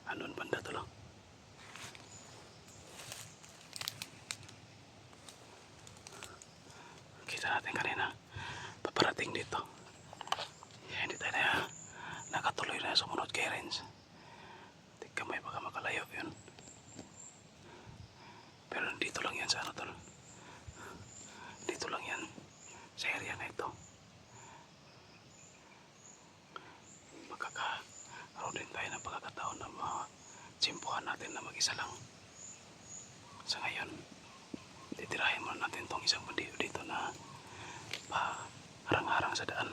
Andun banda to lang. Kita natin kanina paparating dito. Hindi tayo na nakatuloy na sumunod kay Renz. Tingka may baka makalayo yun. Pero dito lang yan sa ano tol. Dito lang yan sa area na ito. Magkakaroon din tayo ng pagkakataon na matsimpuhan natin na mag-isa lang. Sa ngayon, titirahin muna natin tong isang bandido dito na harang-harang sa daan.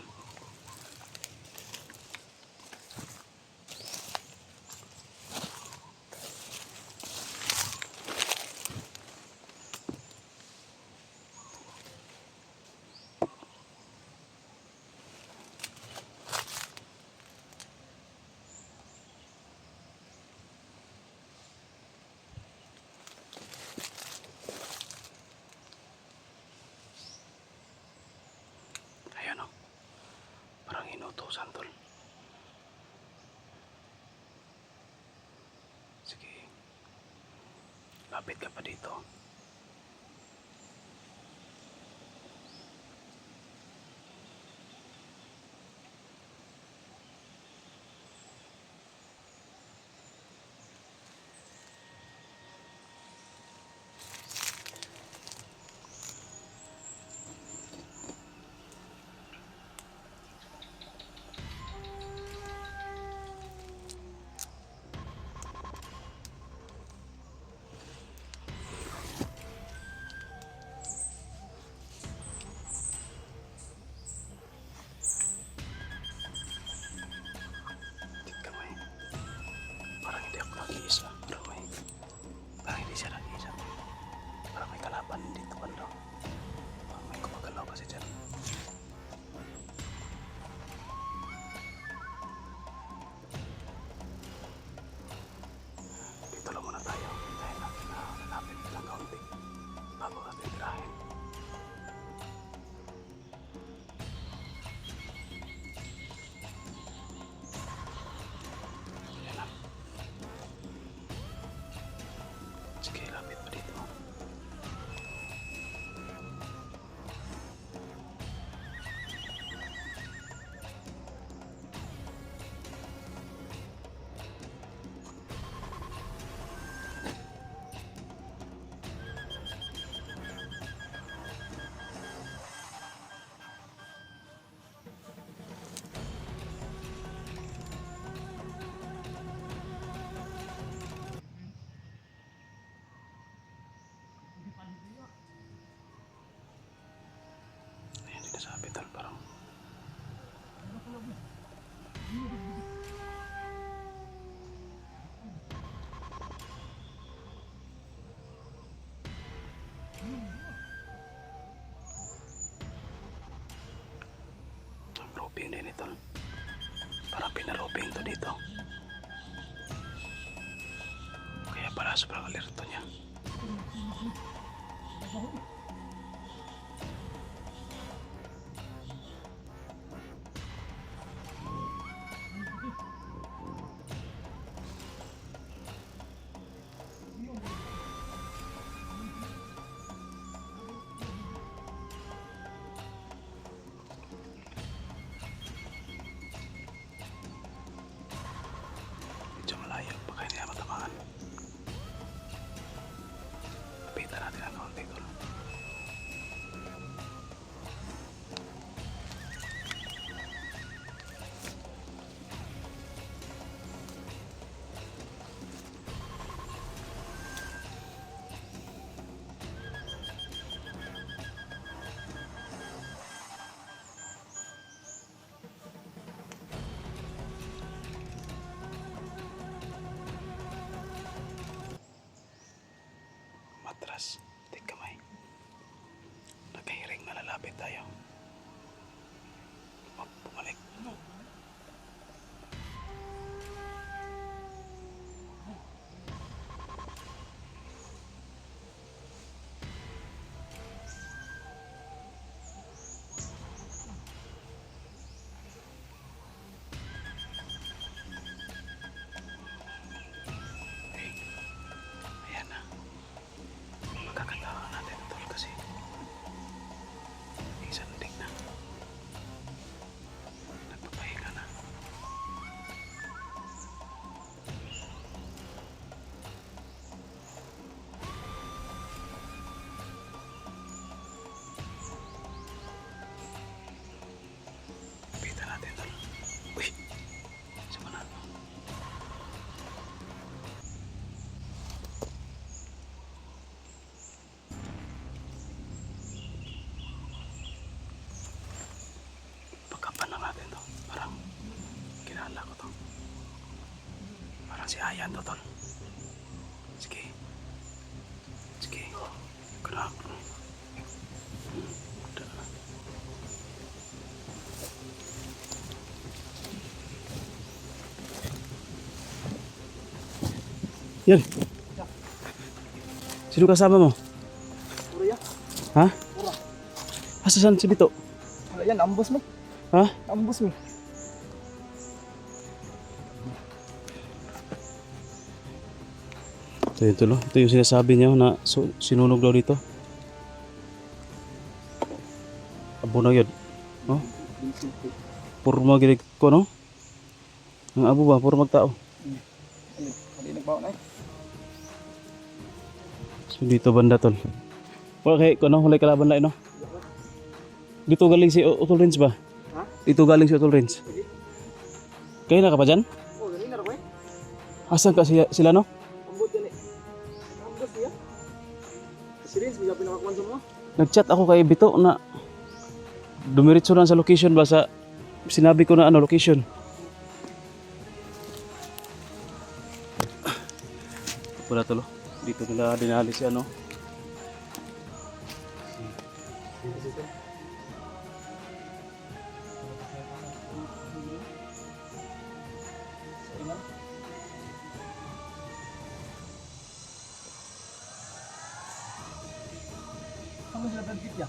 Ayan o. Parang inutusan tol. Sige. Lapit ka pa dito. Roping din ito. Parang pinaroping to dito. Kaya pala sobrang alerto niya. Medyo malayo, baka hindi na matamaan. Lapitan natin ang kaunti ko. Matras, tik kamay. Nagkahiring na lalapit tayo. Bumalik. Ayan na. Magkakatawa natin tol kasi isang tig na. Nagpapahinga na. Pita natin tol. Uy! Sama na. Pagkapan lang natin to. Parang kilala ko to. Parang si Ayan to tol. Sige. Sige. Gerak. Yan. Sino kasama mo? Puro yan. Ha? Puro. Asa saan si Bito? Wala yan, ambos mo. Ha? Ambos mo. Ito yun tulo. Ito yung sinasabi niya na sinunog daw dito. Abo na yun. Oh? Puro magilig ko, no? Ang abo ba? Puro magtao. Hindi nagbawa na eh. So dito banda tol. Wala kay kuno hulay kalaban lain no. Dito galing si Utol Rins ba? Ha? Dito galing si Utol Rins. Kayo na ka pa dyan? Oh, galing na rin eh. Asan ka sila no? Ambot yan eh. Ambos niya. Si Rins, may pinakakuan sa mga. Nag-chat ako kay Bito na dumiritso na sa location ba sa sinabi ko na ano location. Wala tolo. Dito nila dinali si ano. Kamu sila pagkit ya?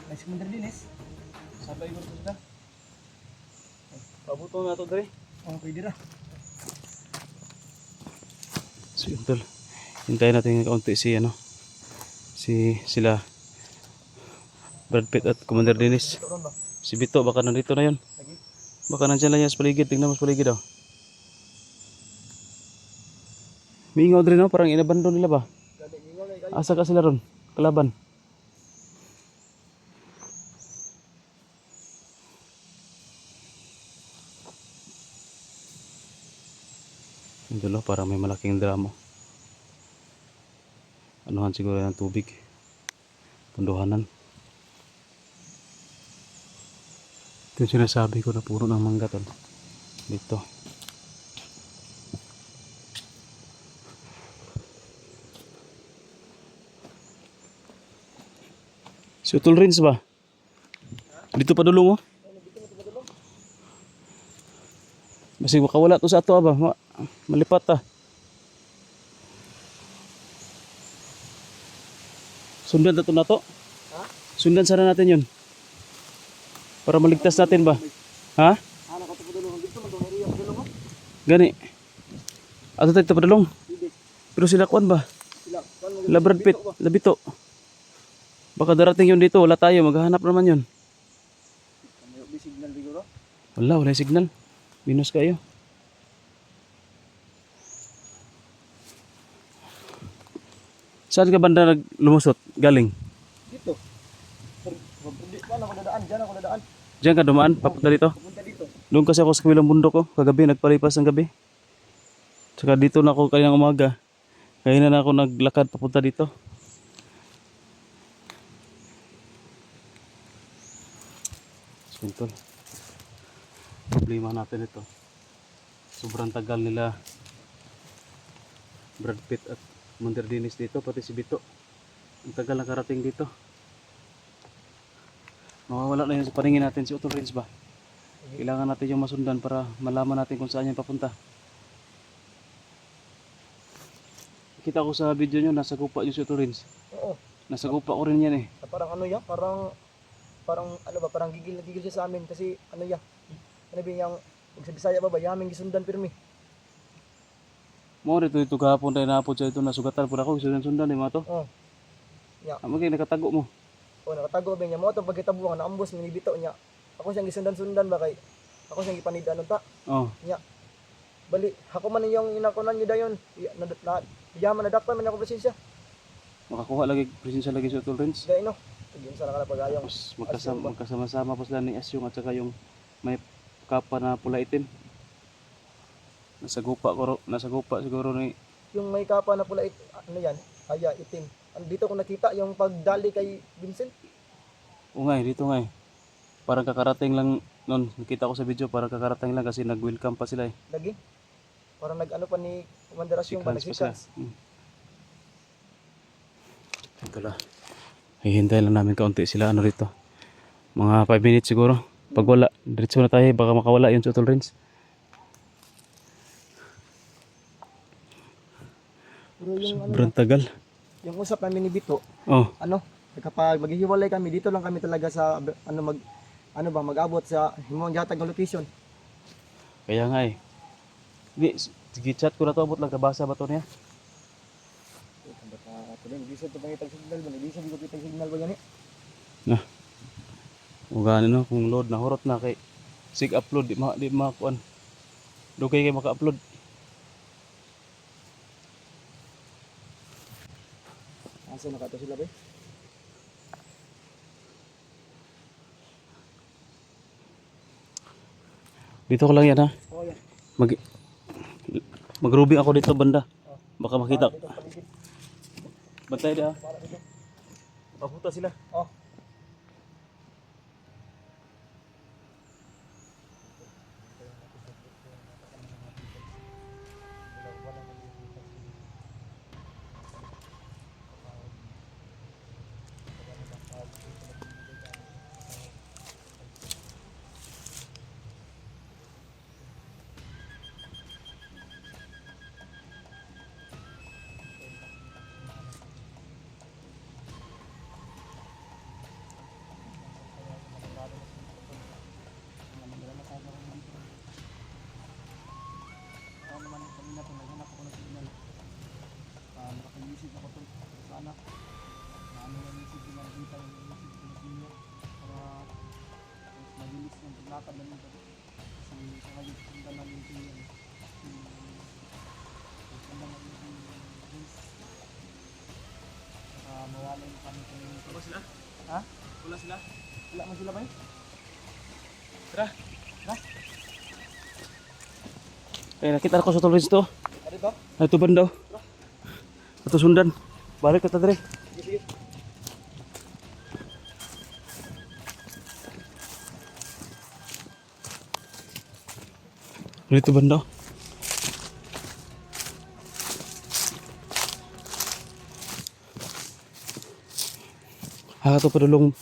May si Commander Dennis. Sabay ko sila. Pabuto na to dre. Oh, pwede ra. So yun tol. Hintayin natin ng kaunti si ano. Sila Brad Pitt at Commander Dennis. Ron ba? Si Bito baka nandito na yun. Lagi. Baka nandyan lang yan sa paligid. Tingnan mo sa paligid daw. Miingaw rin no? Parang inabandon nila ba? Gani, ingaw na kayo. Asa ka sila ron? Kalaban. Yung dulo, parang may malaking drama. Anuhan siguro ng tubig. Punduhanan. Ito yung sinasabi ko na puro ng mangga tol. Dito. Si Utol Rins ba? Dito pa dulong oh. Masih makawala to sa ato ba? Malipat ta. Sundan na to na to. Ha? Sundan sana natin yun. Para maligtas natin ba? Ha? Ano ka to dulong? Dito man area dulong mo. Gani. Ato tayo padulong. Pero sila kuan ba? Sila. Sila Brad Pitt, labito. Baka darating yun dito, wala tayo, maghahanap naman yun. May signal siguro. Wala yung signal. Minus kayo. Saan ka banda lumusot? Galing? Dito. Paano ako dadaan? Diyan ako dadaan. Diyan ka dumaan, papunta dito. Pupunta dito. Doon kasi ako sa kabilang bundok ko. Kagabi, nagpalipas ng gabi. Tsaka dito na ako kaninang umaga. Kaya na ako naglakad papunta dito. Simple. Problema natin ito. Sobrang tagal nila Brad Pitt at Monter Dennis dito, pati si Bito. Ang tagal nakarating dito. Mawawala na yun sa paningin natin si Utol Rins ba? Kailangan natin yung masundan para malaman natin kung saan yan papunta. Kita ko sa video nyo, nasa gupa yung si Utol Rins. Oo. Nasa gupa ko rin yan eh. Parang ano ya? Parang ano ba? Parang gigil na gigil siya sa amin kasi ano ya? Ano ba yung sa Bisaya ba ba? Yaming gisundan pirmi. Mo dito kahapon tayo napod sa ito, nasugatan po ako, sundan-sundan eh mga to. Oo. Ya. Magiging nakatago mo. O nakatago ba niya mo to pagkitabuan na ambos minibito niya. Ako siyang gisundan-sundan ba kay ako siyang gipanidaan ta. Oh. Niya. Bali, ako man yung inakunan niyo dayon. Yaman na dakpan man ako presensya. Makakuha lagi, presensya lagi si Utol Rins. Dai no. Tugin sa nakala pagayong. Tapos magkasama pa sila ni Asyong at saka yung may kapa na pula itim. Nasa gupa siguro ni Yung may kapa na pula ano yan? Aya itim. Dito ko nakita yung pagdali kay Vincent. Ungay dito ngay. Parang kakarating lang noon, nakita ko sa video, parang kakarating lang kasi nag-welcome pa sila eh. Lagi. Parang nag-ano pa ni Commander Asyong ba Sequence pa sila. nagsikans. Ito lang. Hihintay lang namin kaunti sila ano rito. Mga 5 minutes siguro. Pag wala, diretso na tayo, baka makawala yung Utol Rins. Pero yung ano, Sobrang tagal. yung usap namin ni Bito, Oh, ano, kapag maghihiwalay kami dito lang kami talaga sa mag-abot sa himong gihatag ng location. kaya nga eh. Hindi, sige chat ko na to, abot lang, kabasa ba to niya? Hindi sa ito pangitag signal ba? Hindi sa dito kitag signal ba yan eh? Nah. O gani no, kung load na horot na kay sig upload di ma kuan. Dugay kay maka-upload. Asa na kato sila ba? Dito ko lang yan ha. Oh yan. Mag-rubing ako dito banda. Baka makita. Dito paligid. Bantay dia. Para dito. Papunta sila. Oh. Wala sila? Ha? Wala sila? Wala man sila ba? Tara. Kaya nakita ko sa Utol Rins to. Ano to? Ito banda. Ito sundan. Balik ka ta dire. Sige. Dito banda. Haka to padulong.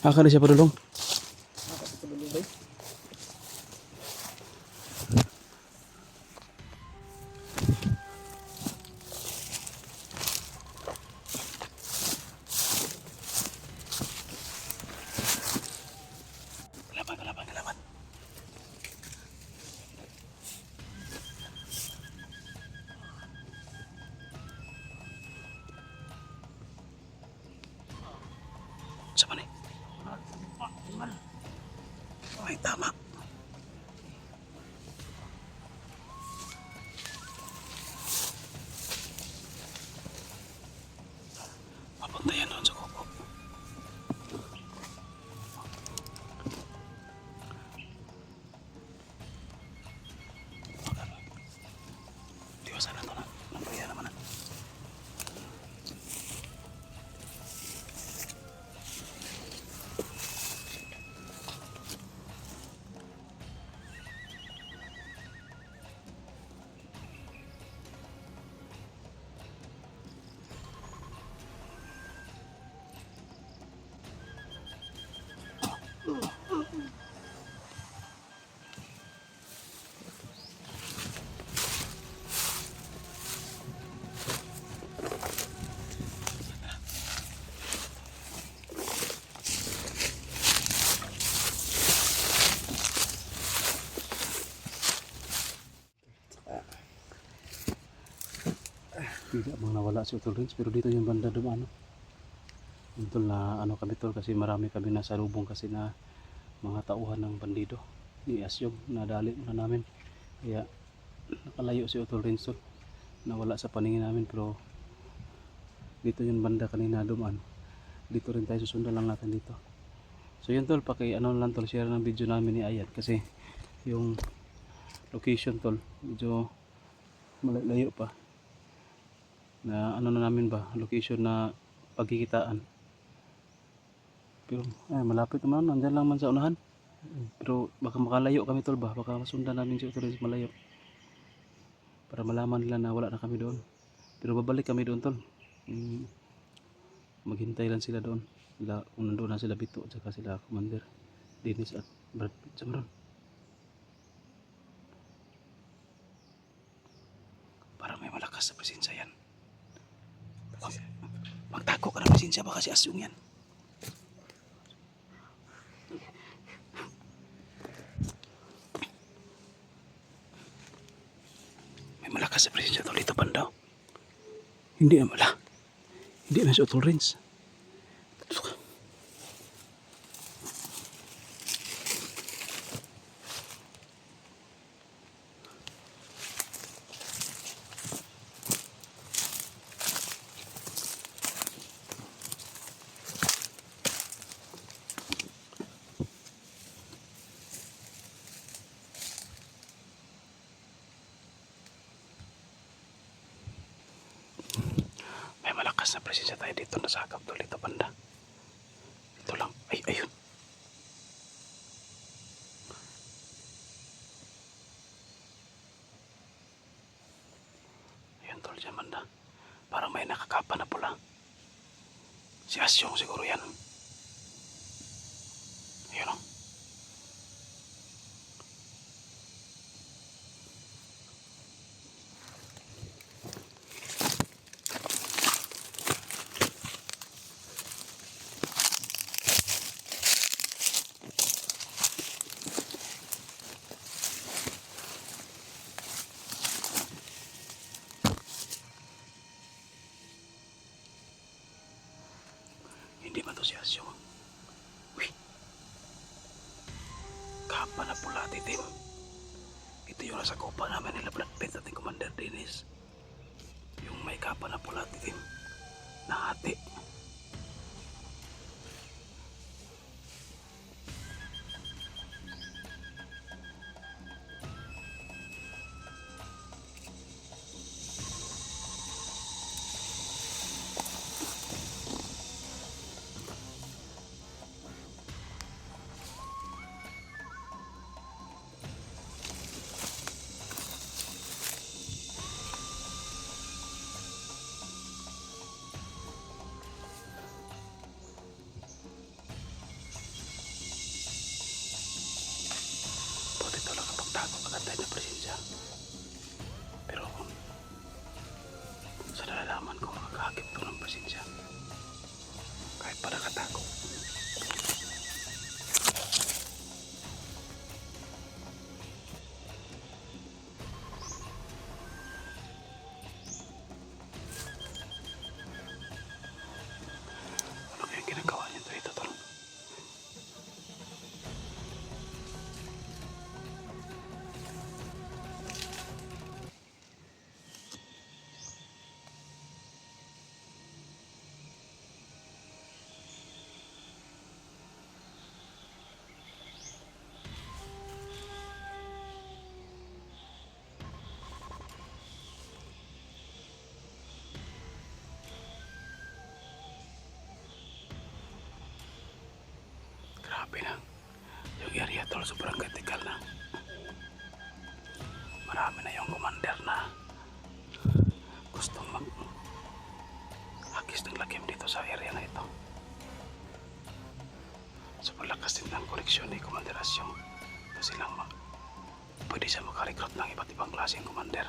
Haka na siya padulong. Kalaban, kalaban, kalaban. Sa mana? Ay, tama. Papunta yan doon sa kuko. Tiwasan na to na. Nampaya naman na. Tidak mga nawala si Utol Rins, pero dito yung banda dumano. Tol na ano kami tol kasi marami kami nasa lubong kasi na mga tauhan ng bandido ni Asyong nadali na namin. Kaya nakalayo si Utol Rins tol. Nawala sa paningin namin pero dito yung banda kanina dumaan. Dito rin tayo susundan lang natin dito. So yun tol, paki ano lang tol, share ng video namin ni Ayat kasi yung location tol medyo malayo pa. Na ano na namin ba, location na pagkikitaan. Pero ay, malapit naman, nandyan lang man sa unahan. Pero baka makalayo kami tol ba, baka masundan namin si Utol Rins malayo. Para malaman nila na wala na kami doon. Pero babalik kami doon tol. Maghintay lang sila doon. Sila, kung nandoon na sila Bito at saka sila Commander Dennis at Brad Pitt Samron. Para may malakas sa presensya yan. Magtago ka ng presensya, baka si Asyong yan. May malakas sa presensya tol dito banda. Hindi na mala. Hindi na si Utol Rins. May malakas na presensya tayo dito na sakap tol dito banda. Dito lang. Ay, ayun. Ayun tol dyan banda. Parang may nakakapa na pula. Si Asyong siguro yan. Ayun o. Hindi man to si Asyong. Uy. Kapa na pula titim. Ito yung nasa kopa namin nila Brad Pitt at Commander Dennis. Yung may kapa na pula titim. Nahati. mapagantay na presensya. Pero sa nalalaman ko makakahagip to ng presensya. Kahit pa nakatago. Ano kayang ginagawa niyo dito, tol? Grabe na. Yung area tol, sobrang critical na. Marami na yung commander na gustong hagis ng lakim dito sa area na ito. So malakas din ang koneksyon ni Commander Asyong. Kasi lang pwede siya makarecruit ng iba't ibang klaseng commander.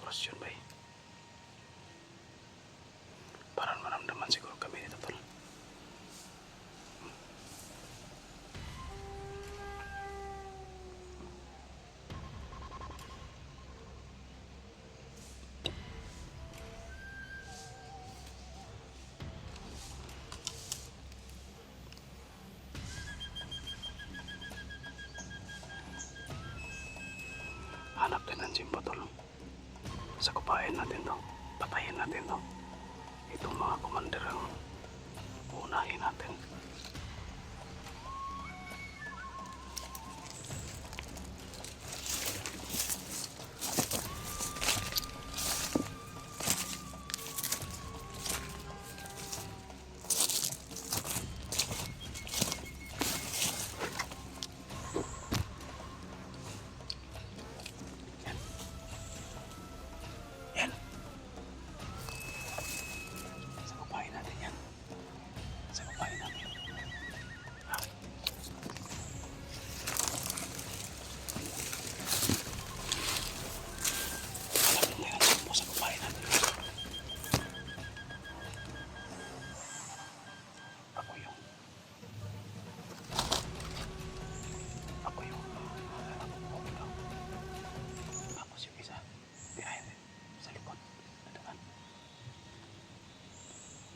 Cross yun ba eh? Parang maramdaman siguro kami dito tol. Hanap din ng Jimbo tol. Sakupain natin to. Patayin natin to. Itong mga commander ang unahin natin. Sakupain natin yan. Sakupain natin. Hanapin din ang Jimbo. Sakupain natin. Ako yung tapos yung isa behind sa likod na daan.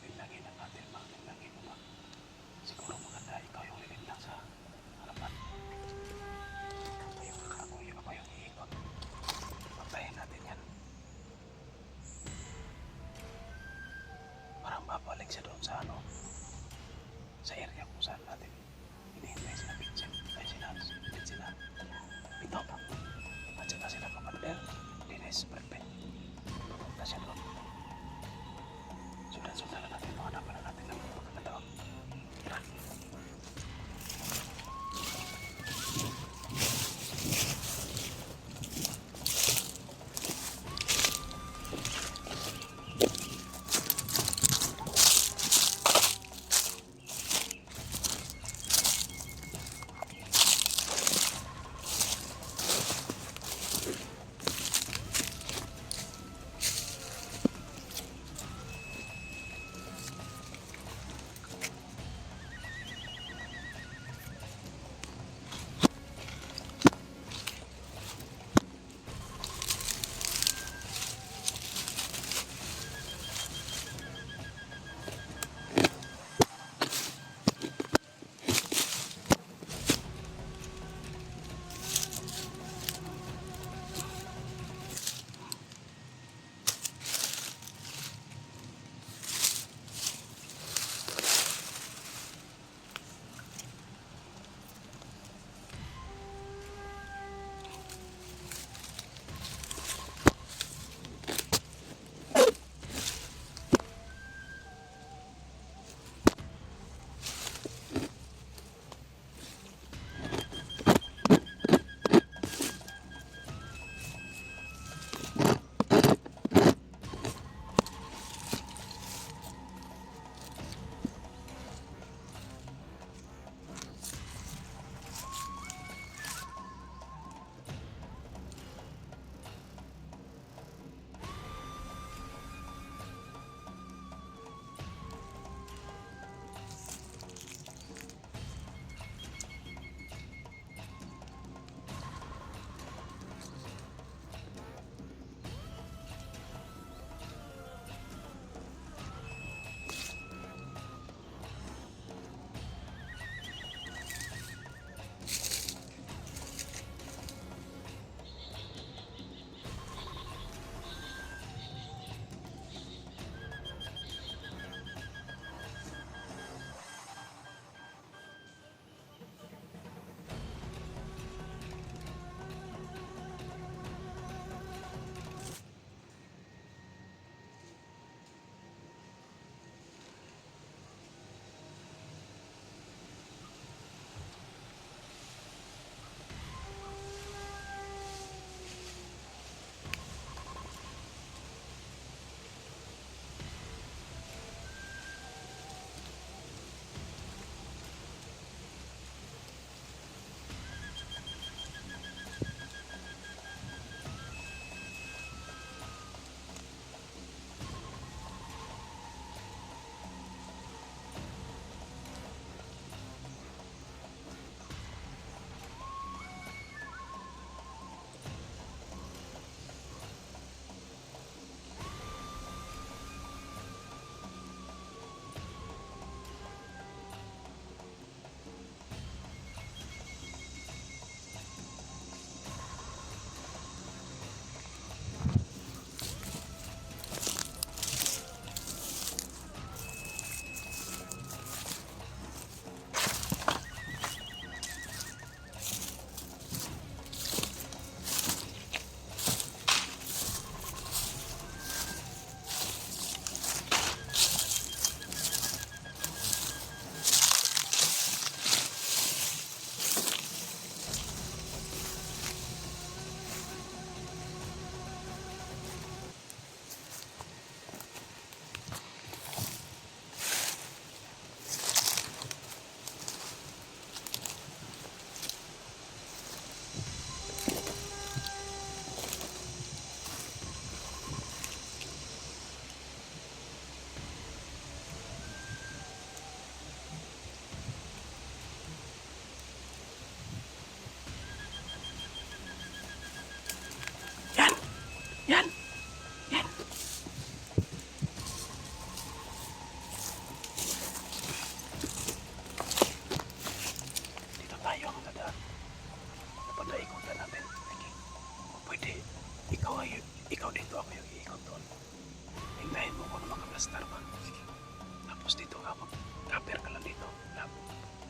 Linlangin na natin mga linlangin mo ba? Siguro maganda ikaw yung lilinlang sa harapan. Ako yung iikot. Patayin natin yan. Parang babalik siya doon sa sa area kung saan natin hinihintay sila Vincent. Ay sila Pito pa. At saka sila Commander Dennis Perfect. Pupunta siya doon. Sundan-sundan na natin. Hanapan na natin ng pagkakataon. Tara.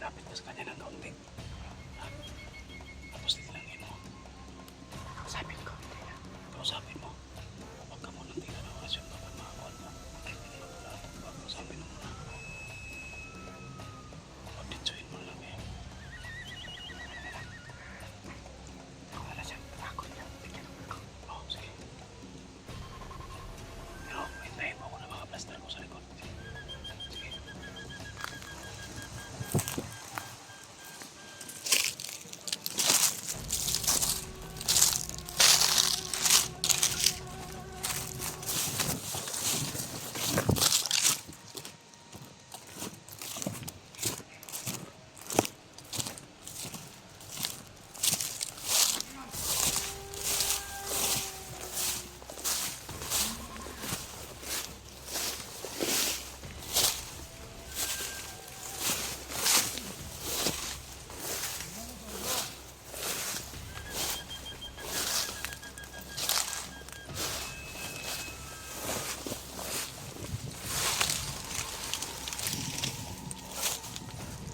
Lapit ka sa kanya ng kaunti. Tapos titilangin mo. Kausapin ko. Kausapin mo. Huwag ka munang tira ng orasyon baka makakuha mo. Kausapin mo muna. Pagditsuhin mo lang eh. Kung wala siya, takot niya. Bigyan mo ako. Oo, sige. Pero hintayin mo ako na mga plaster mo sa likod. Sige.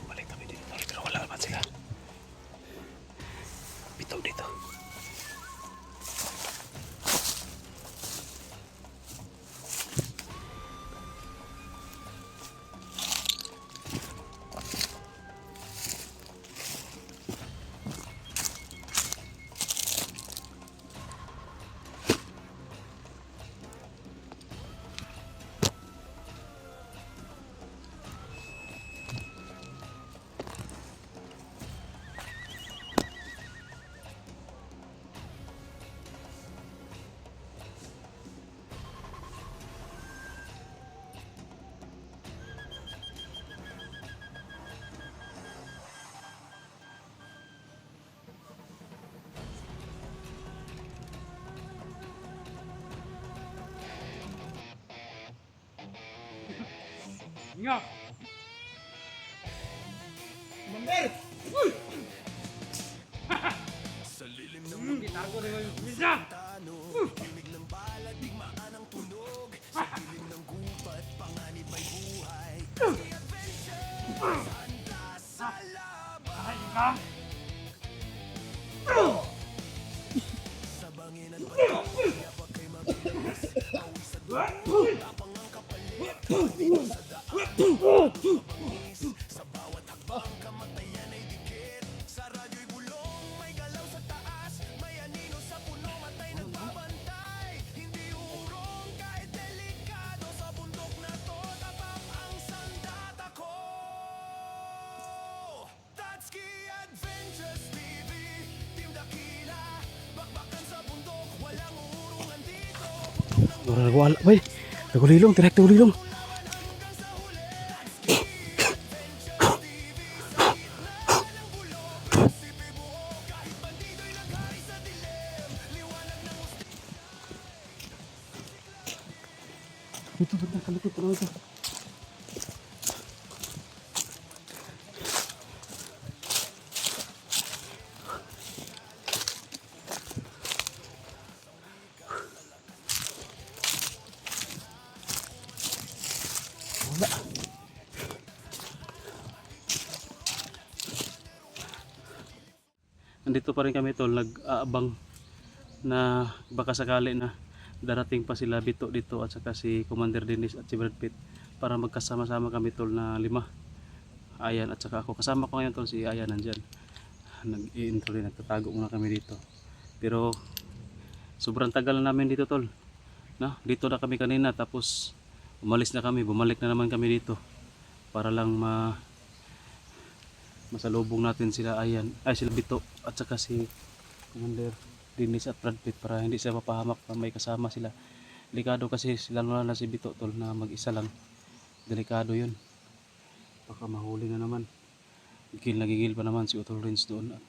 Balik kami dito. Pero wala naman sila. Bitaw dito. Nga! Commander! Uy! Sa lilim ng mundo, gitago na yung misa! Yunig ng balag, digmaan ang tunog. Sa lilim ng gubat, panganib may buhay. The adventure, handa sa laban. Ay, ka! Sa bangin at balik, kaya pag kayo mabilis, pawis at buhay, tapang ang kapalit, sa daan, mabangis, sa bawat hakbang, kamatayan ay dikit. Sa radyo'y bulong, may galaw sa taas, may anino sa puno, matay nagbabantay. Hindi urong, kahit delikado, sa bundok na to, tapat ang sandata ko. Tatsuki Adventures TV, Team Dakila, bakbakan sa bundok, walang urungan dito. Wala. Bay. Nagulilong. Direct nagulilong. Ito, kalipit pa naman ito. Wala. Nandito pa rin kami tol, nag-aabang na baka sakali na darating pa sila Bito dito at saka si Commander Dennis at si Brad Pitt para magkasama-sama kami tol na 5. Ayan at saka ako. Kasama ko ngayon tol si Ayan nandyan. Nag-i-intro rin, nagtatago muna kami dito. Pero sobrang tagal na namin dito tol. No? Dito na kami kanina tapos umalis na kami, bumalik na naman kami dito para lang masalubong natin sila Ayan, ay sila Bito at saka si Commander Dennis at Brad Pitt para hindi sila mapahamak pa may kasama sila. Delikado kasi sila na si Bito tol na mag-isa lang. Delikado yun. Baka mahuli na naman. Nagigil pa naman si Utol Rins doon at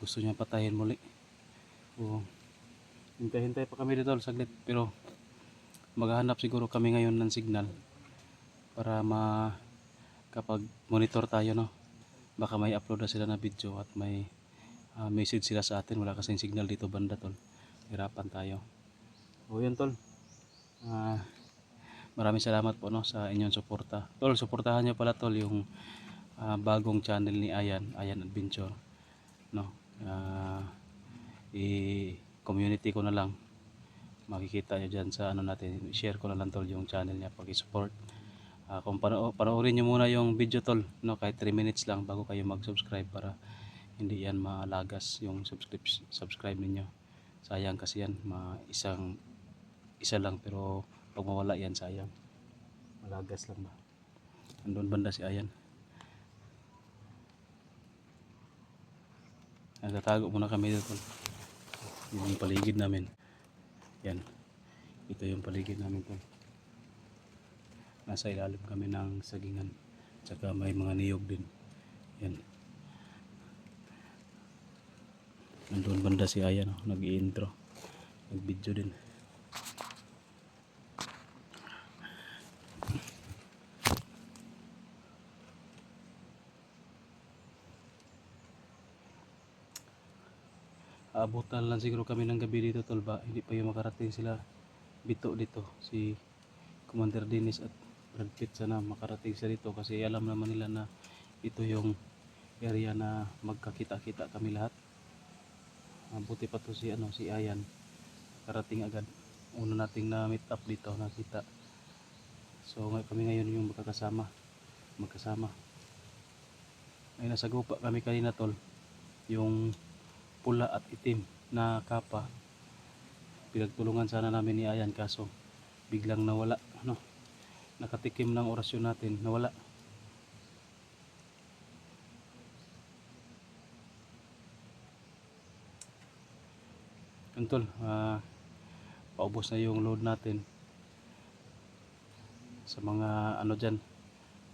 gusto niya patayin muli. O, hintay-hintay pa kami dito saglit pero maghahanap siguro kami ngayon ng signal para kapag monitor tayo no. Baka may upload na sila na video at may message sila sa atin. Wala kasing signal dito banda tol. Hirapan tayo. O yun tol. Maraming salamat po no sa inyong suporta. Tol, suportahan niyo pala tol yung bagong channel ni Ayan Adventure, no. I-community ko na lang, makikita nyo dyan sa ano natin, share ko na lang tol yung channel niya, pag-support. Kung panoorin nyo muna yung video tol, no, kahit 3 minutes lang bago kayo mag-subscribe para hindi yan malagas yung subscribe ninyo. Sayang kasi yan, isa lang, pero pag mawala yan sayang, malagas lang ba. Andun banda si Ayan. Nagtatago muna kami dito. Yun yung paligid namin. Yan. Ito yung paligid namin tol. Nasa ilalim kami ng sagingan. Tsaka may mga niyog din. Yan. Nandun banda si Ayan. Nag-i-intro. Nag-video din. Aabutan lang siguro kami ng gabi dito tol ba. Hindi pa yung makarating sila Bito dito. Si Commander Dennis at Brad Pitt, sana makarating sila dito kasi alam naman nila na ito yung area na magkakita-kita kami lahat. Buti pa to si Ayan. Karating agad. Una nating na meet up dito, nakita. So kami ngayon yung magkasama. Ay nasa gupa kami kanina tol. Yung pula at itim na kapa, pinagtulungan sana namin ni Ayan kaso biglang nawala, no? Nakatikim ng orasyon natin, nawala. Tol, paubos na yung load natin. Sa mga ano dyan,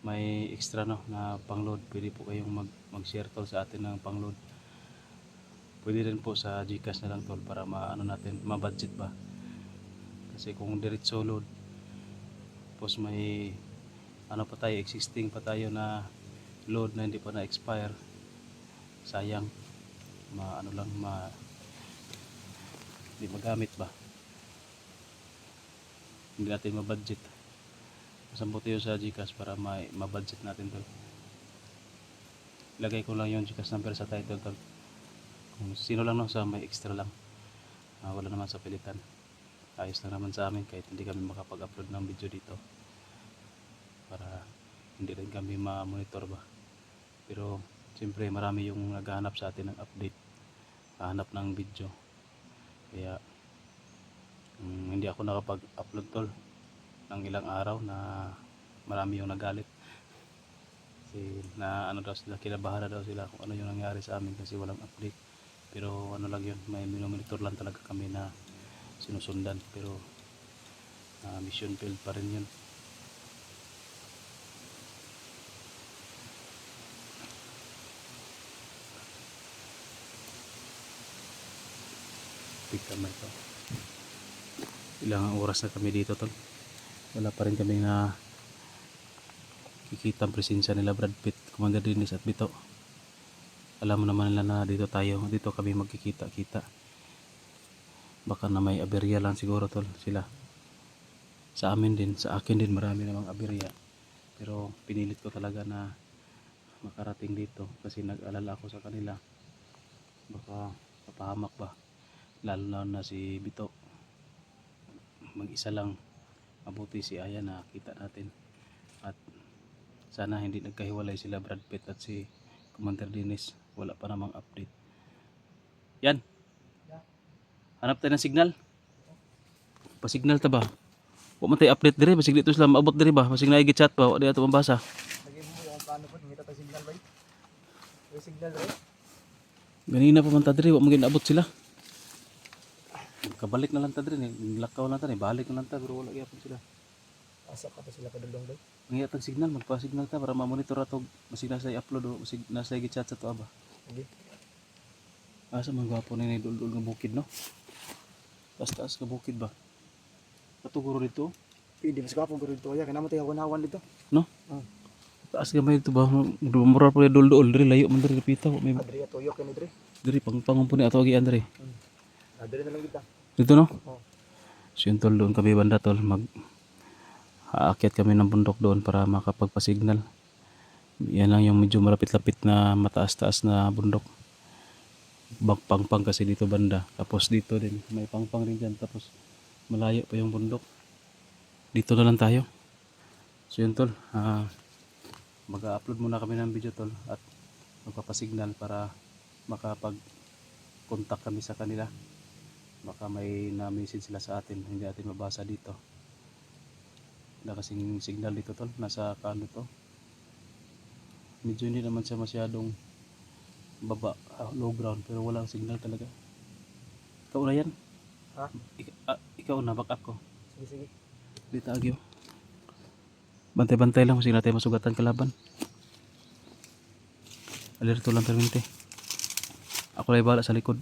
may extra no na pang-load, pwede po kayong mag-share tol sa atin ng pang-load. Pwede rin po sa Gcash na lang tol para natin, ma-budget ba. Kasi kung diretso load, tapos may pa tayo, existing pa tayo na load na hindi pa na-expire, sayang, hindi magamit ba. Hindi natin ma-budget. Masampo tayo sa Gcash para ma-budget natin tol. Ilagay ko lang yung Gcash number sa title tol. Kung sino lang no, sa may extra lang, wala naman sa pilitan, ayos lang naman sa amin kahit hindi kami makapag-upload ng video dito para hindi rin kami ma-monitor ba. Pero siyempre marami yung naghahanap sa atin ng update, hahanap ng video, kaya hindi ako nakapag-upload tol ng ilang araw na marami yung nagalit kasi na daw sila, kinabahan daw sila kung ano yung nangyari sa amin kasi walang update. Pero lang yun, may monitor lang talaga kami na sinusundan, pero mission failed pa rin yun. Kamay to. Ilang oras na kami dito tol, wala pa rin kami na kikita ang presensya nila Brad Pitt, Commander Dennis at Bito. Alam mo naman nila na dito kami magkikita-kita. Baka na may aberya lang siguro tol sila. Sa akin din marami namang aberya. Pero pinilit ko talaga na makarating dito kasi nag-alala ako sa kanila. Baka papahamak ba. Lalo na si Bito. Mag-isa lang. Mabuti si Ayan na kita natin. At sana hindi nagkahiwalay sila Brad Pitt at si Commander Dennis. Wala pa namang update. Yan. Hanap tayo ng signal. Pa-signal ta ba? Huwag man tayo update dire. Basig dito sila maabot dire ba? Basig naigi chat pa. Huwag di ato mabasa. Lagi mo yung paano po. Hindi tayo signal ba? May signal ba? Ganina pa man ta dire. Huwag maging abot sila. Kabalik na lang ta dire. Lakaw lang ta. Balik na lang ta. Pero wala gyapon sila. Asa pa sila padulong ba? Mangyatag signal. Magpa-signal ta para ma-monitor ato. Basig nasa i-upload o basig nasa i-chat sa to ba? Sige. Asa man gwapo na dul-dul nga bukid no? Taas-taas ka bukid ba? Patuguro dito? Pwede mas kapong garo dito. Kaya naman tayo hawan dito. No? Taas gamay dito ba? Mura po dul-dul. Diri layo man diri pita. May Adria tuyok yan Adri. diri pangpangon po ni ato agi Andre. Adri na lang kita. Dito no? Oo. So yun tol, doon kami banda tol. Aakyat kami ng bundok doon para makapagpa-signal. Yan lang yung medyo malapit-lapit na mataas-taas na bundok. Pangpang kasi dito banda. Tapos dito din. May pangpang rin dyan. Tapos malayo pa yung bundok. Dito na lang tayo. So yun tol. Mag-upload muna kami ng video tol. At magpapasignal para makapag-contact kami sa kanila. Baka may na-message sila sa atin. Hindi natin mabasa dito. Wala kasing signal dito tol. Nasa kano to. Medyo hindi naman siya masyadong low ground, pero walang signal talaga. Ikaw na yan? Ha? Ikaw na, back up ko. Sige, sige. Dito agyo. Bantay-bantay lang, kasi natin masugatan kalaban. Alerto lang permente. Ako lang bala sa likod.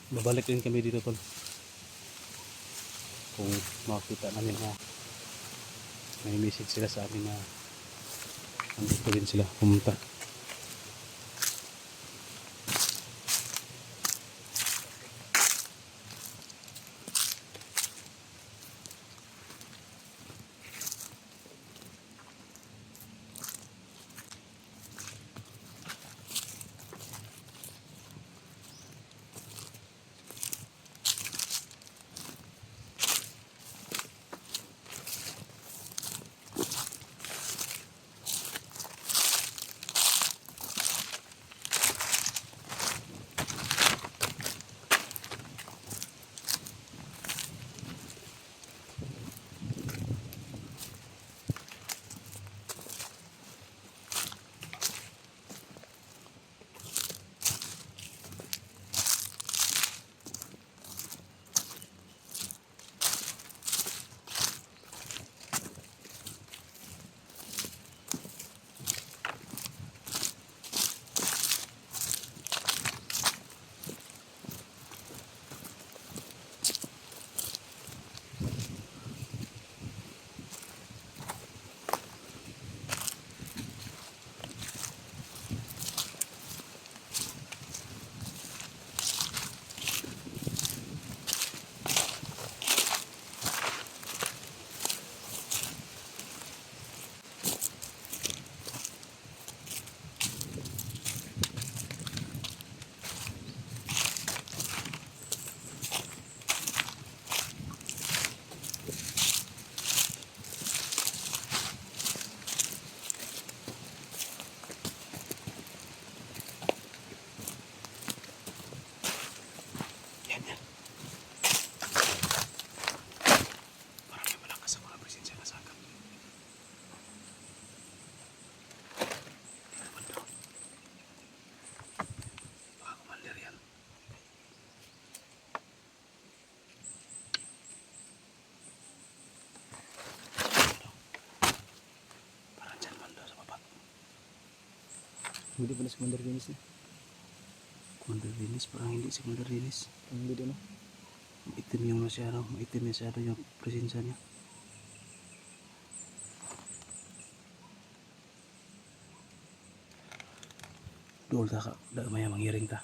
Babalik din kami dito tol. Kung makita namin na may message sila sa amin na nandito din sila pumunta. Hindi pala si Commander Dennis eh. Commander Dennis, parang hindi si Commander Dennis. Hindi din ah. Maitim masyado yung presensya niya. Doon ka, maya mangiring ka.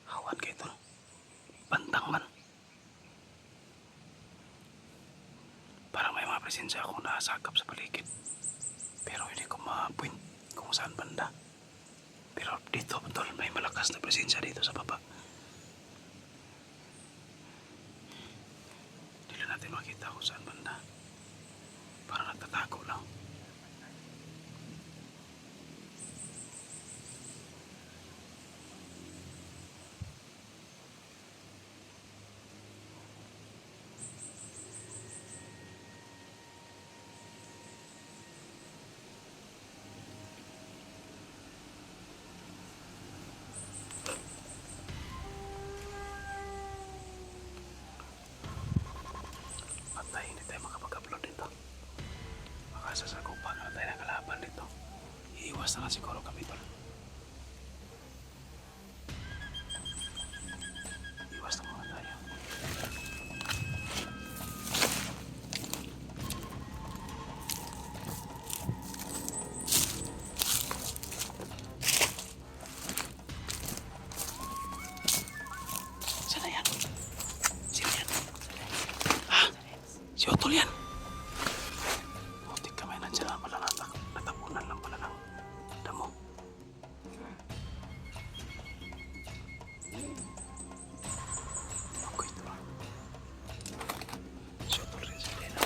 Hawan kayo ito. Bantang man. Parang may mga presensya akong nasakap sa paligid. Pero hindi ko ma-point kung saan banda. Pero dito, tol, may malakas na presensya dito sa baba. Hindi lang natin makita kung saan banda. Parang nagtatago lang. Iwas na lang siguro kami tol. Iwas na muna tayo. Sana yan? Sino yan? Ha? Si Otol yan? Buti kami nandiyan lang pala natapunan lang pala ng damo. Okay, ito ba? Si Otol rin si Lena.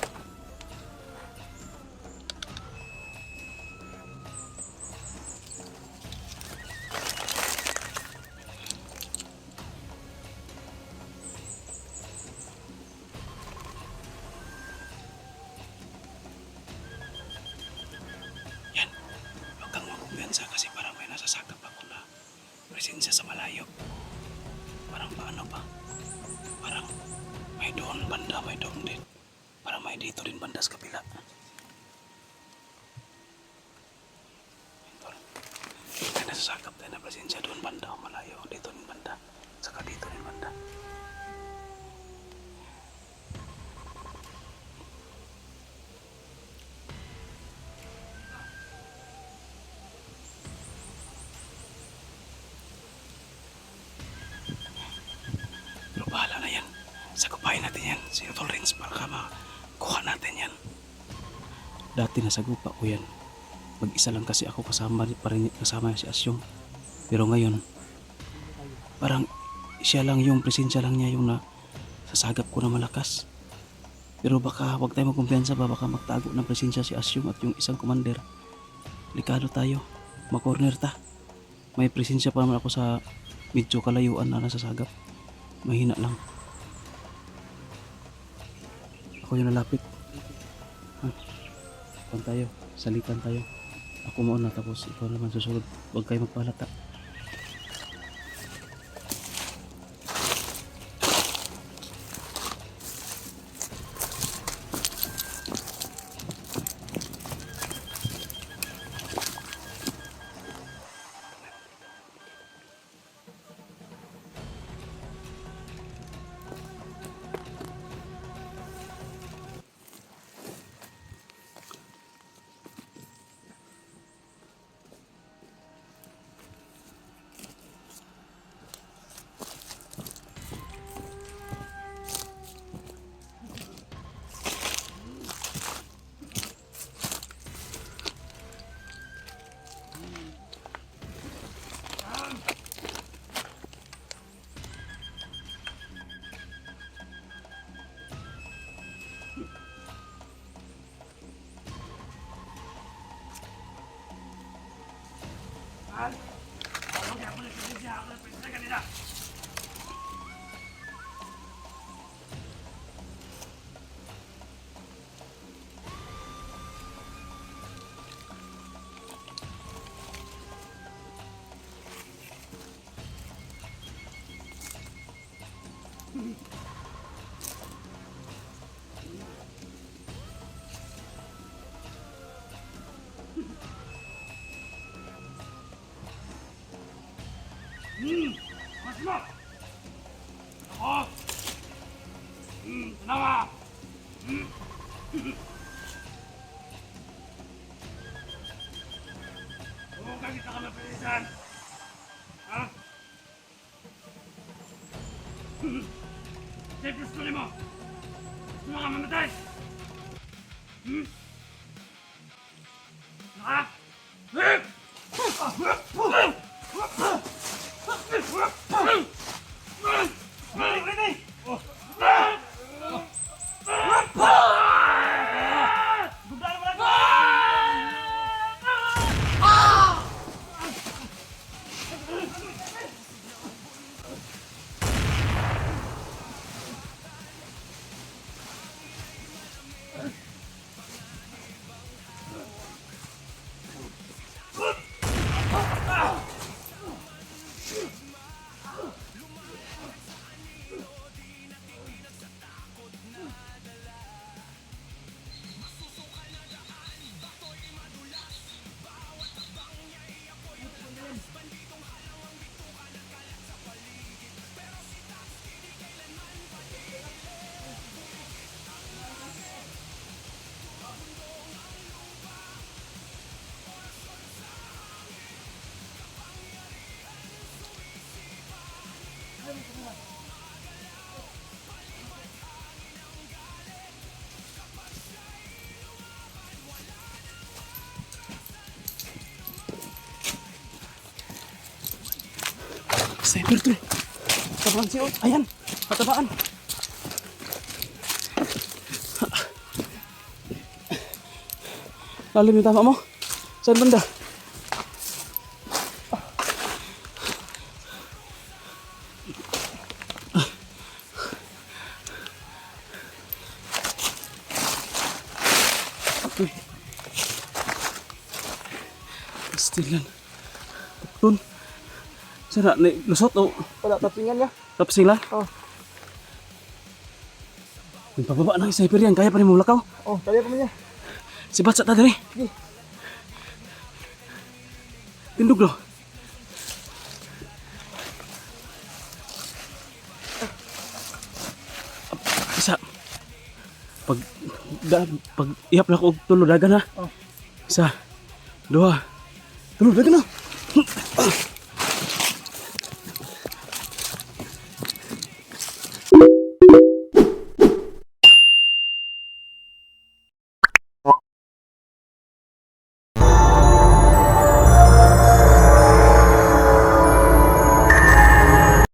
Yan. Huwag kang makumpiyansa kasi parang may nasasagap ako na presensya sa malayo. Parang paano ba? Parang may doon banda, may doon din. Parang may dito din banda sa kabila. Ito. May nasasagap tayo na presensya doon banda o malayo. Dito din banda. Saka dito din banda. Pero bahala na yan. Sagupain natin yan. Si Otol Rins para makuha natin yan. Dati nasagupa ko yan. Mag-isa lang kasi ako kasama si Asyong. Pero ngayon, parang siya lang yung presensya lang niya yung sasagap ko na malakas. Pero baka wag tayo magkumpiyansa ba, baka magtago ng presensya si Asyong at yung isang commander. Likado tayo. Makorner ta. May presensya pa naman ako sa medyo kalayuan na nasasagap. Mahina lang. Ako yung nalapit. Kuhan tayo. Salitan tayo. Ako mauna tapos ikaw naman susunod. Huwag kayo magpalata. Mas mo! Ako! Tanawa! Huwag kang kita ka mapilisan! Ha? Siyempre gusto mo! Gusto mo ka mamatay! Naka! Sniper tol. Tabaan siya. Ayan. Katabaan. Lalim yung tama mo. Saan banda? Okay. Still yan. Doon. Sana, lusot o Wala, tapingan niya. tapos sila? Oh. Yung pababa ng sniper yan, kaya pa rin mulakaw. Oh, kaya pa mo niya. Si Batsa ta dali. Sige. Tindog lo. Isa. Pag ihap na ko og tulo dagan ha. Oh. Isa. Dua. Tulo dagan na.